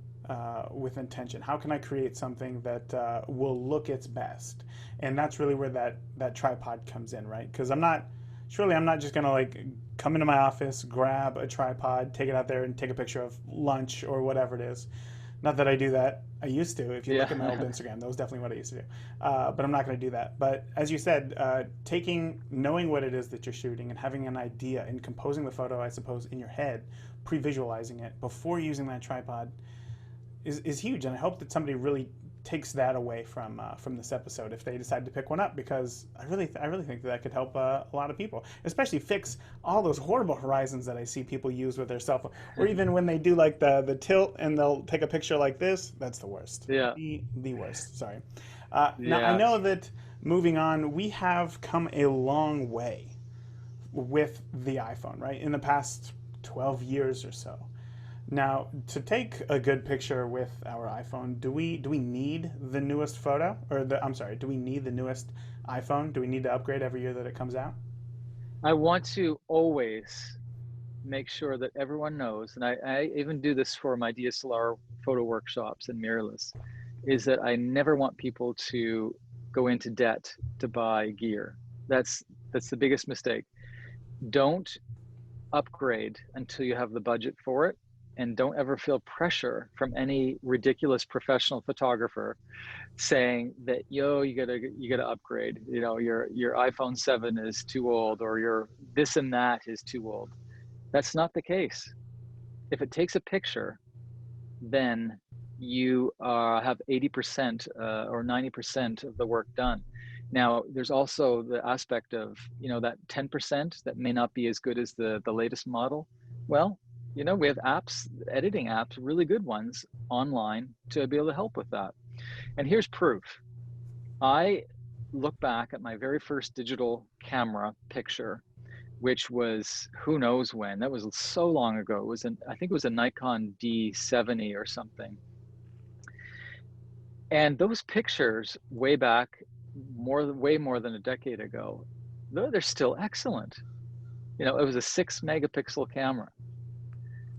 [SPEAKER 1] with intention? How can I create something that will look its best? And that's really where that tripod comes in, right? Because I'm not just gonna come into my office, grab a tripod, take it out there and take a picture of lunch or whatever it is. Not that I do that. I used to. If you look at my old Instagram, that was definitely what I used to do. But I'm not going to do that. But as you said, knowing what it is that you're shooting and having an idea and composing the photo, I suppose, in your head, pre-visualizing it before using that tripod is huge. And I hope that somebody really takes that away from this episode if they decide to pick one up, because I really think that could help a lot of people, especially fix all those horrible horizons that I see people use with their cell phone, or even when they do the tilt and they'll take a picture like this. That's the worst.
[SPEAKER 3] Yeah.
[SPEAKER 1] The worst. Sorry. Now I know that moving on, we have come a long way with the iPhone, right? In the past 12 years or so. Now, to take a good picture with our iPhone, do we need the newest photo or do we need the newest iPhone? Do we need to upgrade every year that it comes out?
[SPEAKER 3] I want to always make sure that everyone knows, and I even do this for my DSLR photo workshops and mirrorless, is that I never want people to go into debt to buy gear. That's the biggest mistake. Don't upgrade until you have the budget for it, and don't ever feel pressure from any ridiculous professional photographer saying that you gotta upgrade. You know, your iPhone 7 is too old, or your this and that is too old. That's not the case. If it takes a picture, then you have 80% or 90% of the work done. Now, there's also the aspect of, that 10% that may not be as good as the latest model. Well, we have apps, editing apps, really good ones online to be able to help with that. And here's proof. I look back at my very first digital camera picture, which was who knows when. That was so long ago. I think it was a Nikon D70 or something. And those pictures way back, way more than a decade ago, they're still excellent. It was a 6 megapixel camera.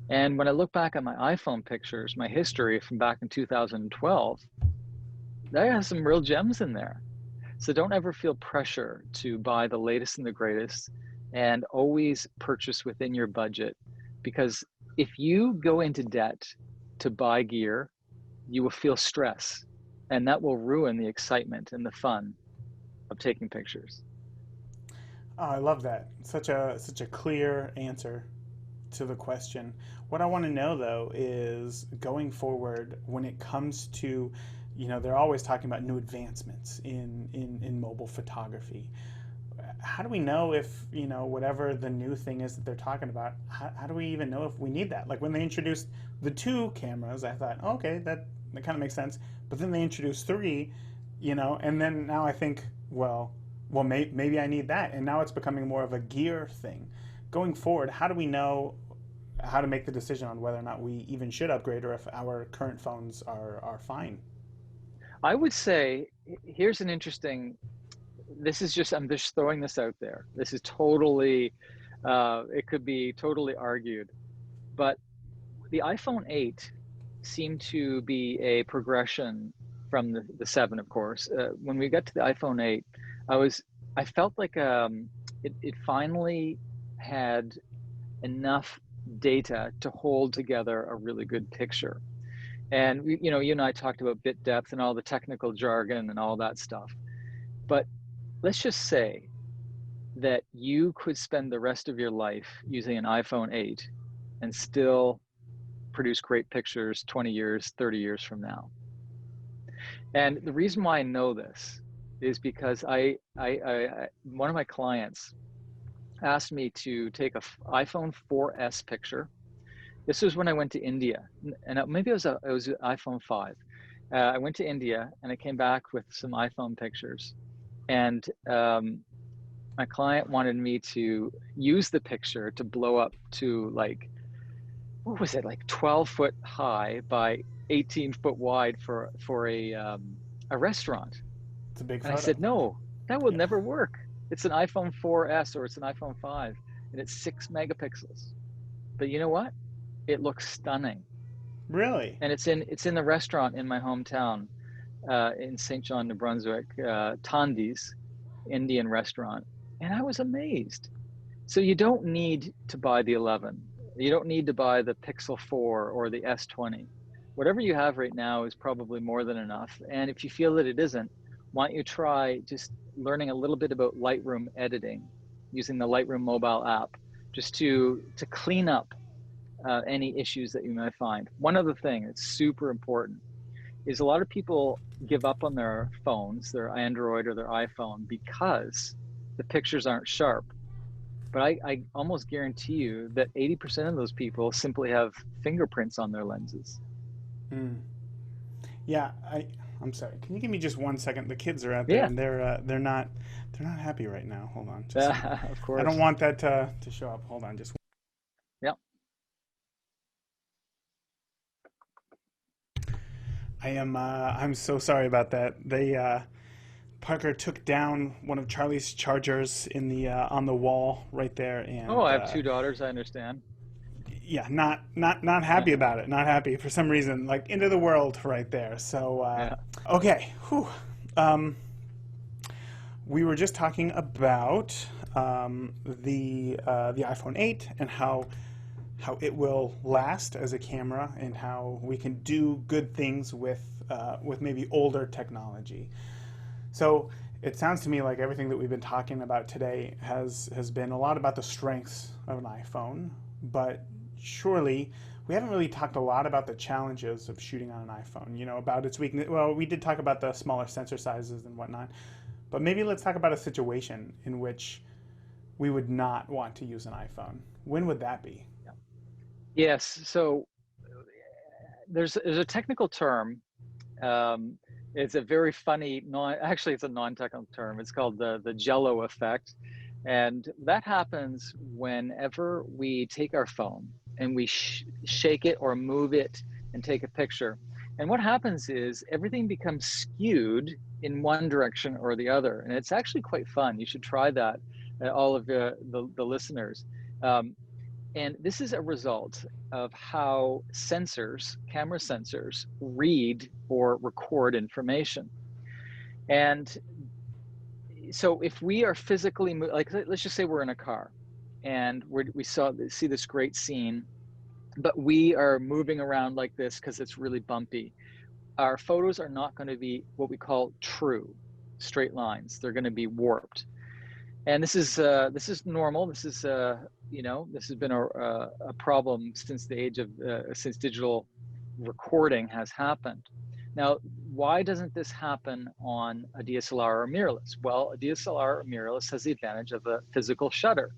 [SPEAKER 3] And when I look back at my iPhone pictures, my history from back in 2012, that has some real gems in there. So don't ever feel pressure to buy the latest and the greatest, and always purchase within your budget, because if you go into debt to buy gear, you will feel stress, and that will ruin the excitement and the fun of taking pictures.
[SPEAKER 1] Oh, I love that. Such a clear answer to the question. What I want to know though is going forward when it comes to, they're always talking about new advancements in mobile photography. How do we know if, whatever the new thing is that they're talking about, how do we even know if we need that? Like when they introduced the 2 cameras, I thought, okay, that kind of makes sense. But then they introduced 3, and then now I think, well, maybe I need that. And now it's becoming more of a gear thing. Going forward, how do we know how to make the decision on whether or not we even should upgrade, or if our current phones are fine?
[SPEAKER 3] I would say, here's an interesting, I'm just throwing this out there. This is totally, it could be totally argued, but the iPhone 8 seemed to be a progression from the 7, of course. When we got to the iPhone 8, I felt like it finally had enough data to hold together a really good picture. And you and I talked about bit depth and all the technical jargon and all that stuff. But let's just say that you could spend the rest of your life using an iPhone 8 and still produce great pictures 20 years, 30 years from now. And the reason why I know this is because one of my clients asked me to take an iPhone 4S picture. This was when I went to India, and maybe it was an iPhone 5. I went to India and I came back with some iPhone pictures, and my client wanted me to use the picture to blow up to like 12 foot high by 18 foot wide for a restaurant.
[SPEAKER 1] It's a big
[SPEAKER 3] And
[SPEAKER 1] photo.
[SPEAKER 3] I said, no, that will never work. It's an iPhone 4S or it's an iPhone 5, and it's 6 megapixels. But you know what? It looks stunning.
[SPEAKER 1] Really?
[SPEAKER 3] And it's in the restaurant in my hometown, in St. John, New Brunswick, Tandi's Indian restaurant. And I was amazed. So you don't need to buy the 11. You don't need to buy the Pixel 4 or the S20. Whatever you have right now is probably more than enough. And if you feel that it isn't, why don't you try just learning a little bit about Lightroom editing, using the Lightroom Mobile app, just to clean up any issues that you might find. One other thing that's super important is a lot of people give up on their phones, their Android or their iPhone, because the pictures aren't sharp. But I almost guarantee you that 80% of those people simply have fingerprints on their lenses.
[SPEAKER 1] Yeah, I'm sorry. Can you give me just 1 second? The kids are out there,
[SPEAKER 3] Yeah.
[SPEAKER 1] and they're not happy right now. Hold on. Just,
[SPEAKER 3] Of course.
[SPEAKER 1] I don't want that to show up. Hold on, just.
[SPEAKER 3] Yeah.
[SPEAKER 1] I'm so sorry about that. Parker took down one of Charlie's chargers in the on the wall right there,
[SPEAKER 3] Oh,
[SPEAKER 1] and
[SPEAKER 3] I have two daughters, I understand.
[SPEAKER 1] yeah, not happy about it. Not happy for some reason. Like into the world right there. So
[SPEAKER 3] Yeah.
[SPEAKER 1] okay, whew. Um, we were just talking about the iPhone 8 and how it will last as a camera and how we can do good things with maybe older technology. So it sounds to me like everything that we've been talking about today has been a lot about the strengths of an iPhone, but surely we haven't really talked a lot about the challenges of shooting on an iPhone. You know, about its weakness. Well, we did talk about the smaller sensor sizes and whatnot, but maybe let's talk about a situation in which we would not want to use an iPhone. When would that be?
[SPEAKER 3] Yes. So there's a technical term. Um, it's a very funny actually it's a non-technical term. It's called the Jello effect, and that happens whenever we take our phone and we shake it or move it and take a picture. And what happens is everything becomes skewed in one direction or the other, and it's actually quite fun. You should try that, all of the listeners. Um, and this is a result of how sensors, camera sensors, read or record information. And so if we are physically, like let's just say we're in a car and we see this great scene, but we are moving around like this because it's really bumpy. Our photos are not going to be what we call true straight lines. They're going to be warped. And this is normal. This is this has been a problem since the age of since digital recording has happened. Now, why doesn't this happen on a DSLR or mirrorless? Well, a DSLR or mirrorless has the advantage of a physical shutter.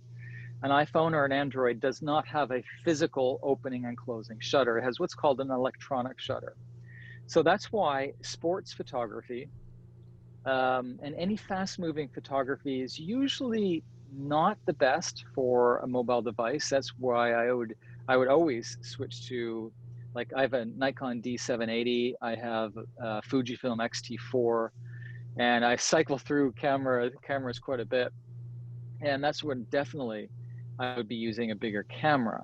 [SPEAKER 3] An iPhone or an Android does not have a physical opening and closing shutter. It has what's called an electronic shutter. So that's why sports photography and any fast-moving photography is usually not the best for a mobile device. That's why I would always switch to, like, I have a Nikon D780, I have a Fujifilm X-T4, and I cycle through cameras quite a bit. And that's when definitely I would be using a bigger camera.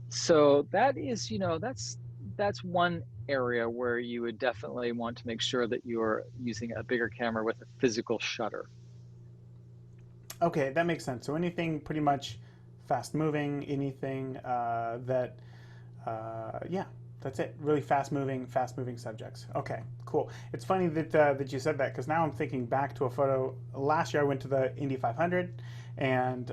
[SPEAKER 3] So that is, that's one area where you would definitely want to make sure that you're using a bigger camera with a physical shutter.
[SPEAKER 1] Okay, that makes sense. So anything pretty much fast moving, anything yeah, that's it. Really fast moving subjects. Okay, cool. It's funny that you said that because now I'm thinking back to a photo. Last year I went to the Indy 500, and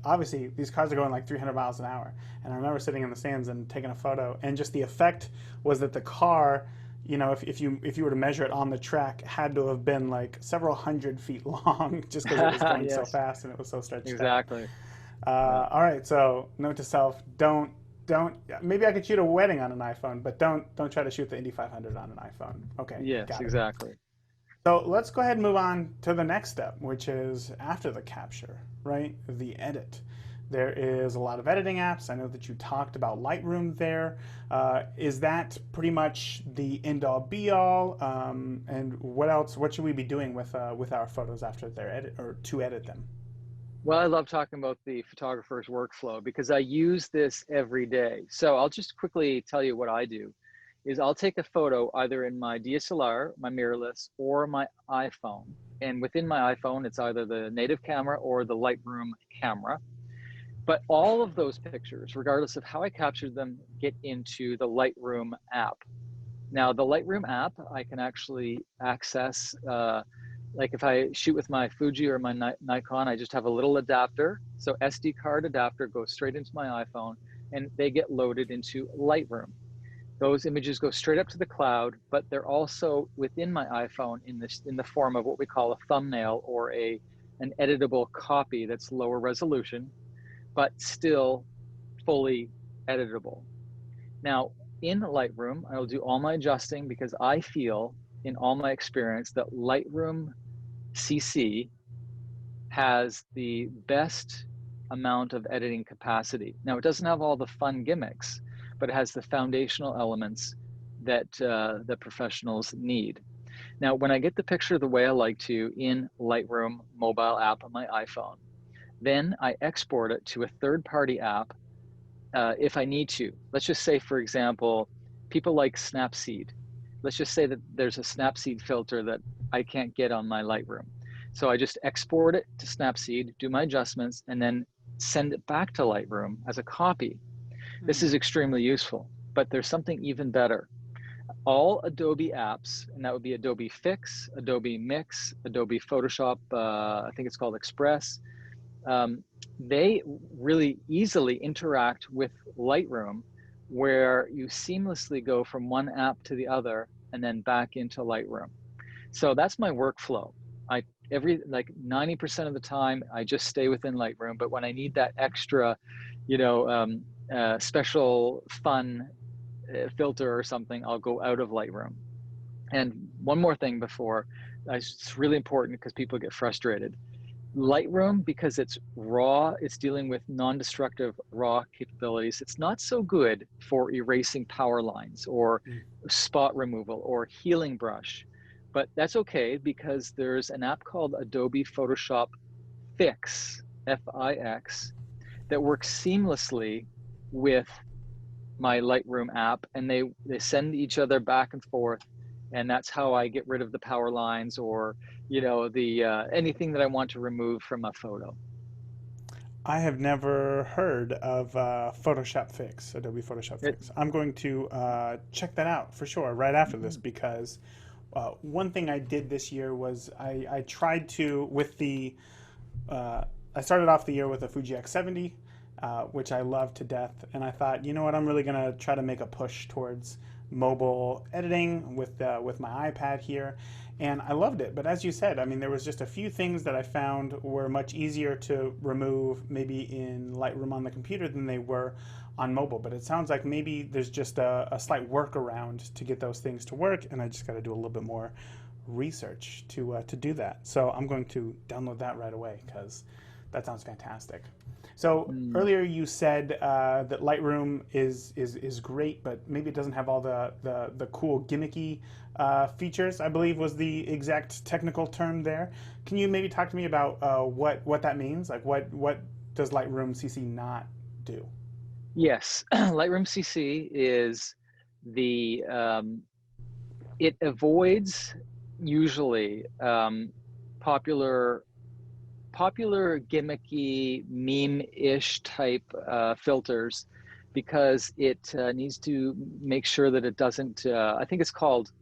[SPEAKER 1] obviously these cars are going like 300 miles an hour. And I remember sitting in the stands and taking a photo, and just the effect was that the car, you know, if you were to measure it on the track, had to have been like several hundred feet long just because it was going so
[SPEAKER 3] Yes,
[SPEAKER 1] fast and it was so stretched out.
[SPEAKER 3] exactly. Yeah.
[SPEAKER 1] All right, so note to self: don't. Maybe I could shoot a wedding on an iPhone, but don't try to shoot the Indy 500 on an iPhone. Okay,
[SPEAKER 3] Yes,
[SPEAKER 1] got it.
[SPEAKER 3] exactly.
[SPEAKER 1] So let's go ahead and move on to the next step, which is after the capture, right? The edit. There is a lot of editing apps. I know that you talked about Lightroom there. Is that pretty much the end-all be-all? And what else? What should we be doing with our photos after they're edit or to edit them?
[SPEAKER 3] Well, I love talking about the photographer's workflow because I use this every day. So I'll just quickly tell you what I do is I'll take a photo either in my DSLR, my mirrorless, or my iPhone. And within my iPhone, it's either the native camera or the Lightroom camera. But all of those pictures, regardless of how I captured them, get into the Lightroom app. Now, the Lightroom app, I can actually access, like if I shoot with my Fuji or my Nikon, I just have a little adapter. So SD card adapter goes straight into my iPhone, and they get loaded into Lightroom. Those images go straight up to the cloud, but they're also within my iPhone in the form of what we call a thumbnail or an editable copy that's lower resolution, but still fully editable. Now, in Lightroom, I will do all my adjusting because I feel in all my experience that Lightroom Cc has the best amount of editing capacity. Now, it doesn't have all the fun gimmicks, but it has the foundational elements that professionals need. Now, when I get the picture the way I like to in Lightroom Mobile app on my iPhone, then I export it to a third-party app if I need to. Let's just say, for example, people like Snapseed. Let's just say that there's a Snapseed filter that I can't get on my Lightroom. So I just export it to Snapseed, do my adjustments, and then send it back to Lightroom as a copy. This is extremely useful, but there's something even better. All Adobe apps, and that would be Adobe Fix, Adobe Mix, Adobe Photoshop, I think it's called Express, they really easily interact with Lightroom, where you seamlessly go from one app to the other and then back into Lightroom. So that's my workflow. Like 90% of the time, I just stay within Lightroom. But when I need that extra, special fun filter or something, I'll go out of Lightroom. And one more thing before, it's really important because people get frustrated. Lightroom, because it's raw, it's dealing with non-destructive raw capabilities. It's not so good for erasing power lines or spot removal or healing brush. But that's okay, because there's an app called Adobe Photoshop Fix, F-I-X, that works seamlessly with my Lightroom app, and they send each other back and forth. And that's how I get rid of the power lines or, anything that I want to remove from a photo.
[SPEAKER 1] I have never heard of Photoshop Fix, Adobe Photoshop Fix. I'm going to check that out for sure right after this, because one thing I did this year was I tried to, with the, I started off the year with a Fuji X70, which I love to death. And I thought, you know what, I'm really going to try to make a push towards mobile editing with my iPad here. And I loved it. But as you said, I mean, there was just a few things that I found were much easier to remove maybe in Lightroom on the computer than they were on mobile. But it sounds like maybe there's just a slight workaround to get those things to work. And I just got to do a little bit more research to do that. So I'm going to download that right away, because that sounds fantastic. So earlier you said that Lightroom is great, but maybe it doesn't have all the cool gimmicky features, I believe was the exact technical term there. Can you maybe talk to me about what that means? Like what does Lightroom Cc not do?
[SPEAKER 3] Yes, Lightroom Cc is it avoids usually popular gimmicky meme-ish type filters, because it needs to make sure that it doesn't, I think it's called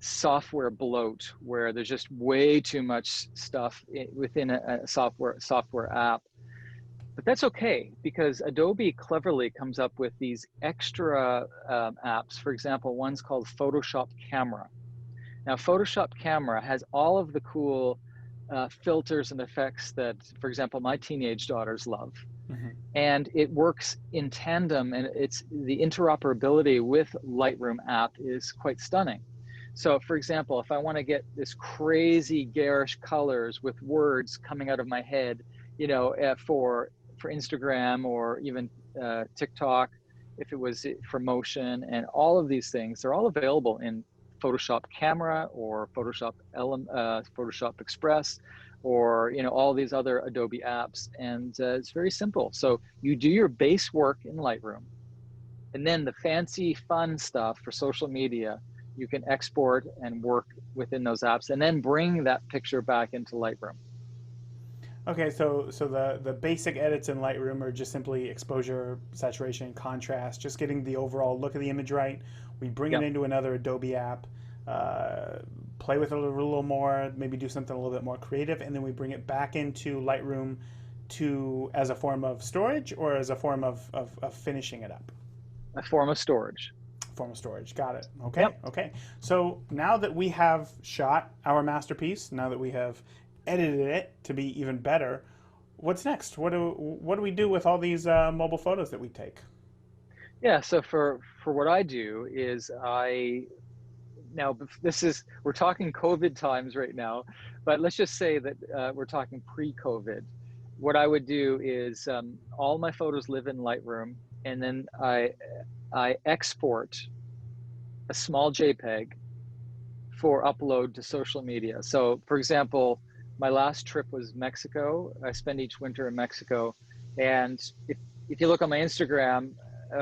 [SPEAKER 3] software bloat, where there's just way too much stuff within a software app. But that's okay, because Adobe cleverly comes up with these extra apps. For example, one's called Photoshop Camera. Now, Photoshop Camera has all of the cool filters and effects that, for example, my teenage daughters love. And it works in tandem, and it's the interoperability with Lightroom app is quite stunning. So, for example, if I want to get this crazy garish colors with words coming out of my head, for Instagram or even TikTok, if it was for motion, and all of these things, they're all available in Photoshop Camera or Photoshop Express, or all these other Adobe apps. And it's very simple. So you do your base work in Lightroom, and then the fancy fun stuff for social media, you can export and work within those apps, and then bring that picture back into Lightroom.
[SPEAKER 1] Okay, so the basic edits in Lightroom are just simply exposure, saturation, contrast, just getting the overall look of the image right. We bring it into another Adobe app, play with it a little more, maybe do something a little bit more creative, and then we bring it back into Lightroom as a form of storage, or as a form of finishing it up?
[SPEAKER 3] A form of storage.
[SPEAKER 1] Form of storage, got it. Okay, okay. So now that we have shot our masterpiece, now that we have edited it to be even better, what's next? What do we do with all these mobile photos that we take?
[SPEAKER 3] Yeah, so for what I do is we're talking COVID times right now, but let's just say that we're talking pre-COVID. What I would do is all my photos live in Lightroom, and then I export a small JPEG for upload to social media. So for example, my last trip was Mexico. I spend each winter in Mexico. And if you look on my Instagram,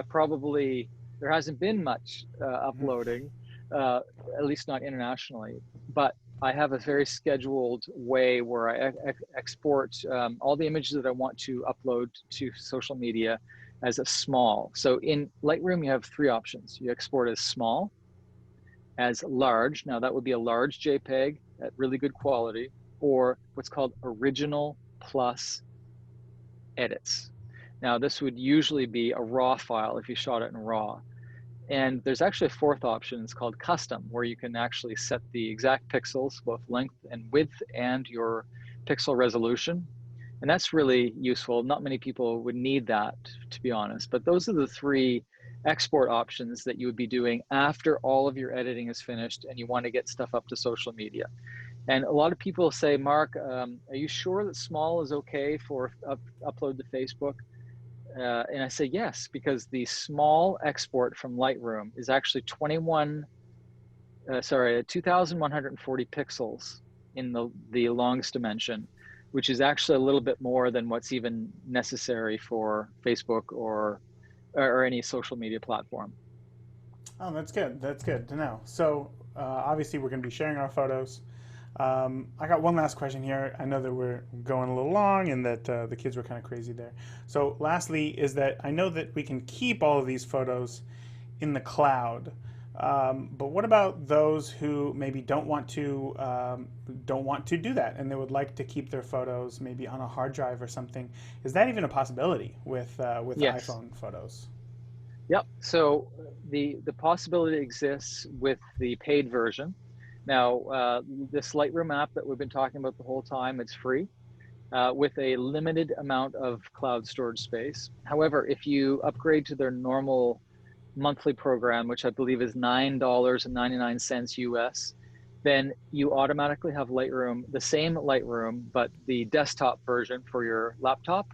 [SPEAKER 3] probably there hasn't been much uploading, at least not internationally. But I have a very scheduled way where I export all the images that I want to upload to social media as a small. So in Lightroom, you have three options. You export as small, as large. Now that would be a large JPEG at really good quality, or what's called original plus edits. Now this would usually be a raw file if you shot it in raw. And there's actually a fourth option, it's called custom, where you can actually set the exact pixels, both length and width, and your pixel resolution. And that's really useful. Not many people would need that, to be honest, but those are the three export options that you would be doing after all of your editing is finished and you want to get stuff up to social media. And a lot of people say, Mark, are you sure that small is okay for upload to Facebook? And I say yes, because the small export from Lightroom is actually 2,140 pixels in the longest dimension, which is actually a little bit more than what's even necessary for Facebook or any social media platform.
[SPEAKER 1] Oh, that's good. That's good to know. So obviously we're going to be sharing our photos. I got one last question here. I know that we're going a little long and that the kids were kind of crazy there. So lastly is that I know that we can keep all of these photos in the cloud. But what about those who maybe don't want to do that and they would like to keep their photos maybe on a hard drive or something? Is that even a possibility with
[SPEAKER 3] Yes.
[SPEAKER 1] iPhone photos?
[SPEAKER 3] Yep. So the possibility exists with the paid version. Now, this Lightroom app that we've been talking about the whole time, it's free with a limited amount of cloud storage space. However, if you upgrade to their normal monthly program, which I believe is $9.99 US, then you automatically have Lightroom, the same Lightroom, but the desktop version for your laptop.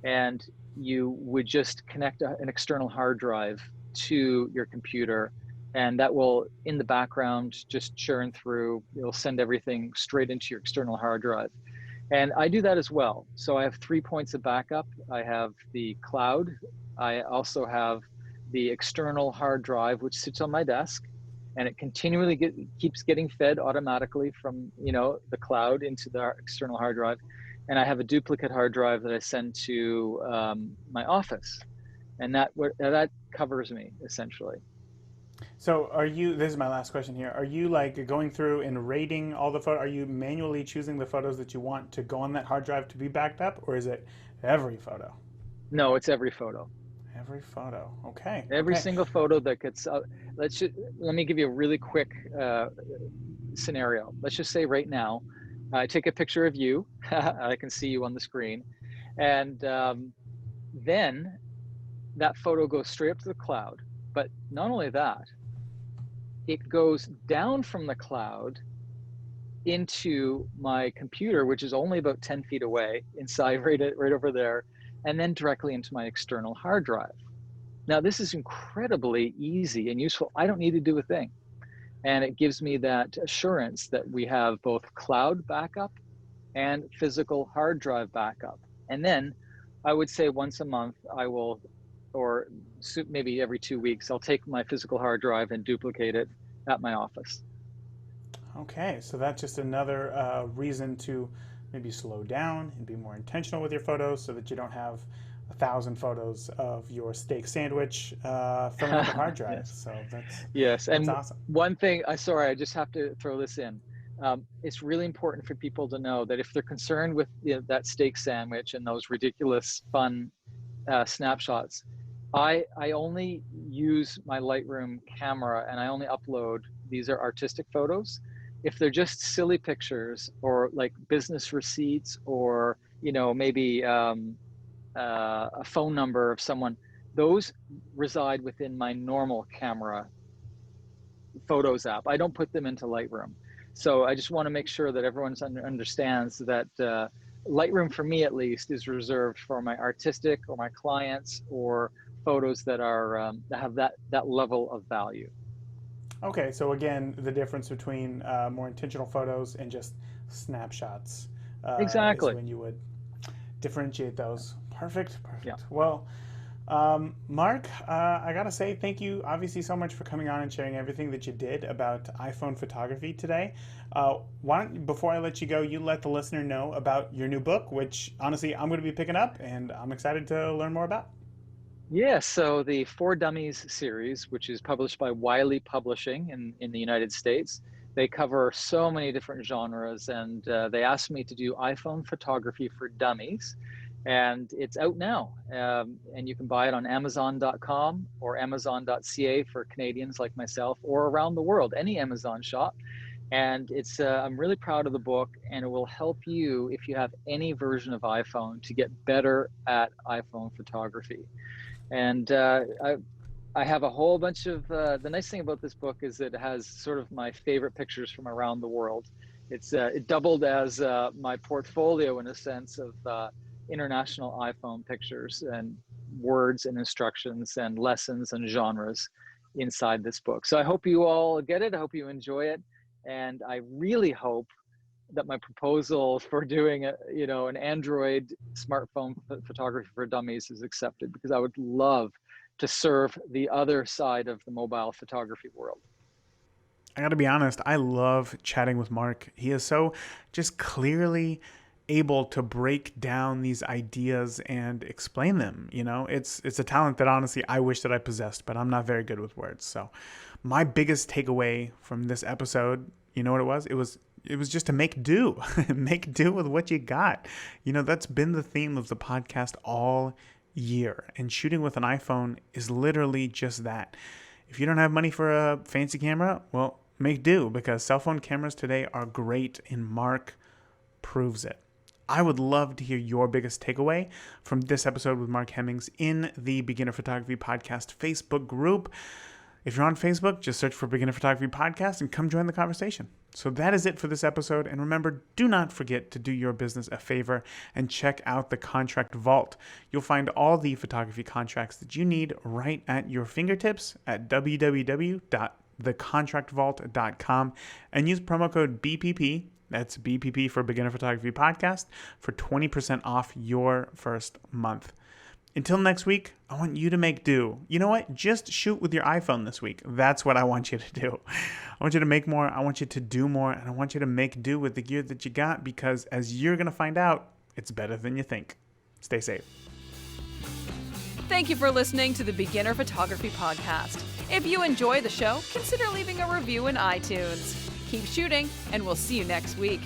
[SPEAKER 3] And you would just connect an external hard drive to your computer, and that will, in the background, just churn through. It'll send everything straight into your external hard drive. And I do that as well. So I have 3 points of backup. I have the cloud. I also have the external hard drive, which sits on my desk, and it continually keeps getting fed automatically from the cloud into the external hard drive. And I have a duplicate hard drive that I send to my office, and that covers me essentially.
[SPEAKER 1] So this is my last question here. Are you like going through and rating all the photos? Are you manually choosing the photos that you want to go on that hard drive to be backed up, or is it every photo?
[SPEAKER 3] No, it's every photo.
[SPEAKER 1] Every photo. Okay.
[SPEAKER 3] Every
[SPEAKER 1] okay.
[SPEAKER 3] single photo that gets let me give you a really quick scenario. Let's just say right now, I take a picture of you. I can see you on the screen. And then that photo goes straight up to the cloud. But not only that, it goes down from the cloud into my computer, which is only about 10 feet away, inside right over there, and then directly into my external hard drive. Now, this is incredibly easy and useful. I don't need to do a thing. And it gives me that assurance that we have both cloud backup and physical hard drive backup. And then I would say once a month, I will, or maybe every 2 weeks, I'll take my physical hard drive and duplicate it at my office.
[SPEAKER 1] Okay, so that's just another reason to maybe slow down and be more intentional with your photos so that you don't have 1,000 photos of your steak sandwich filling up the hard drive.
[SPEAKER 3] Yes.
[SPEAKER 1] So that's
[SPEAKER 3] and
[SPEAKER 1] awesome.
[SPEAKER 3] One thing, I just have to throw this in. It's really important for people to know that if they're concerned with that steak sandwich and those ridiculous fun snapshots, I only use my Lightroom camera and I only upload, these are artistic photos. If they're just silly pictures or like business receipts or, maybe a phone number of someone, those reside within my normal camera Photos app. I don't put them into Lightroom. So I just want to make sure that everyone understands that Lightroom, for me at least, is reserved for my artistic or my clients or photos that are that have that level of value.
[SPEAKER 1] Okay, so again, the difference between more intentional photos and just snapshots is
[SPEAKER 3] Exactly.
[SPEAKER 1] when you would differentiate those. Perfect,
[SPEAKER 3] Yeah.
[SPEAKER 1] perfect. Well, Mark, I gotta say thank you, obviously, so much for coming on and sharing everything that you did about iPhone photography today. Why don't, before I let you go, you let the listener know about your new book, which honestly I'm going to be picking up, and I'm excited to learn more about.
[SPEAKER 3] Yeah, so the For Dummies series, which is published by Wiley Publishing in the United States, they cover so many different genres, and they asked me to do iPhone photography for dummies, and it's out now. And you can buy it on Amazon.com or Amazon.ca for Canadians like myself, or around the world, any Amazon shop. And it's I'm really proud of the book, and it will help you if you have any version of iPhone to get better at iPhone photography. And I have a whole bunch of the nice thing about this book is it has sort of my favorite pictures from around the world. It doubled as my portfolio in a sense of international iPhone pictures and words and instructions and lessons and genres inside this book. So I hope you all get it. I hope you enjoy it, and I really hope that my proposal for doing an Android smartphone photography for dummies is accepted, because I would love to serve the other side of the mobile photography world.
[SPEAKER 1] I got to be honest, I love chatting with Mark. He is so just clearly able to break down these ideas and explain them. It's a talent that honestly I wish that I possessed, but I'm not very good with words. So my biggest takeaway from this episode, you know what it was? It was just to make do. Make do with what you got. That's been the theme of the podcast all year. And shooting with an iPhone is literally just that. If you don't have money for a fancy camera, well, make do, because cell phone cameras today are great, and Mark proves it. I would love to hear your biggest takeaway from this episode with Mark Hemmings in the Beginner Photography Podcast Facebook group. If you're on Facebook, just search for Beginner Photography Podcast and come join the conversation. So that is it for this episode. And remember, do not forget to do your business a favor and check out the Contract Vault. You'll find all the photography contracts that you need right at your fingertips at www.thecontractvault.com, and use promo code BPP. That's BPP for Beginner Photography Podcast for 20% off your first month. Until next week, I want you to make do. You know what? Just shoot with your iPhone this week. That's what I want you to do. I want you to make more. I want you to do more. And I want you to make do with the gear that you got, because as you're going to find out, it's better than you think. Stay safe.
[SPEAKER 2] Thank you for listening to the Beginner Photography Podcast. If you enjoy the show, consider leaving a review in iTunes. Keep shooting, and we'll see you next week.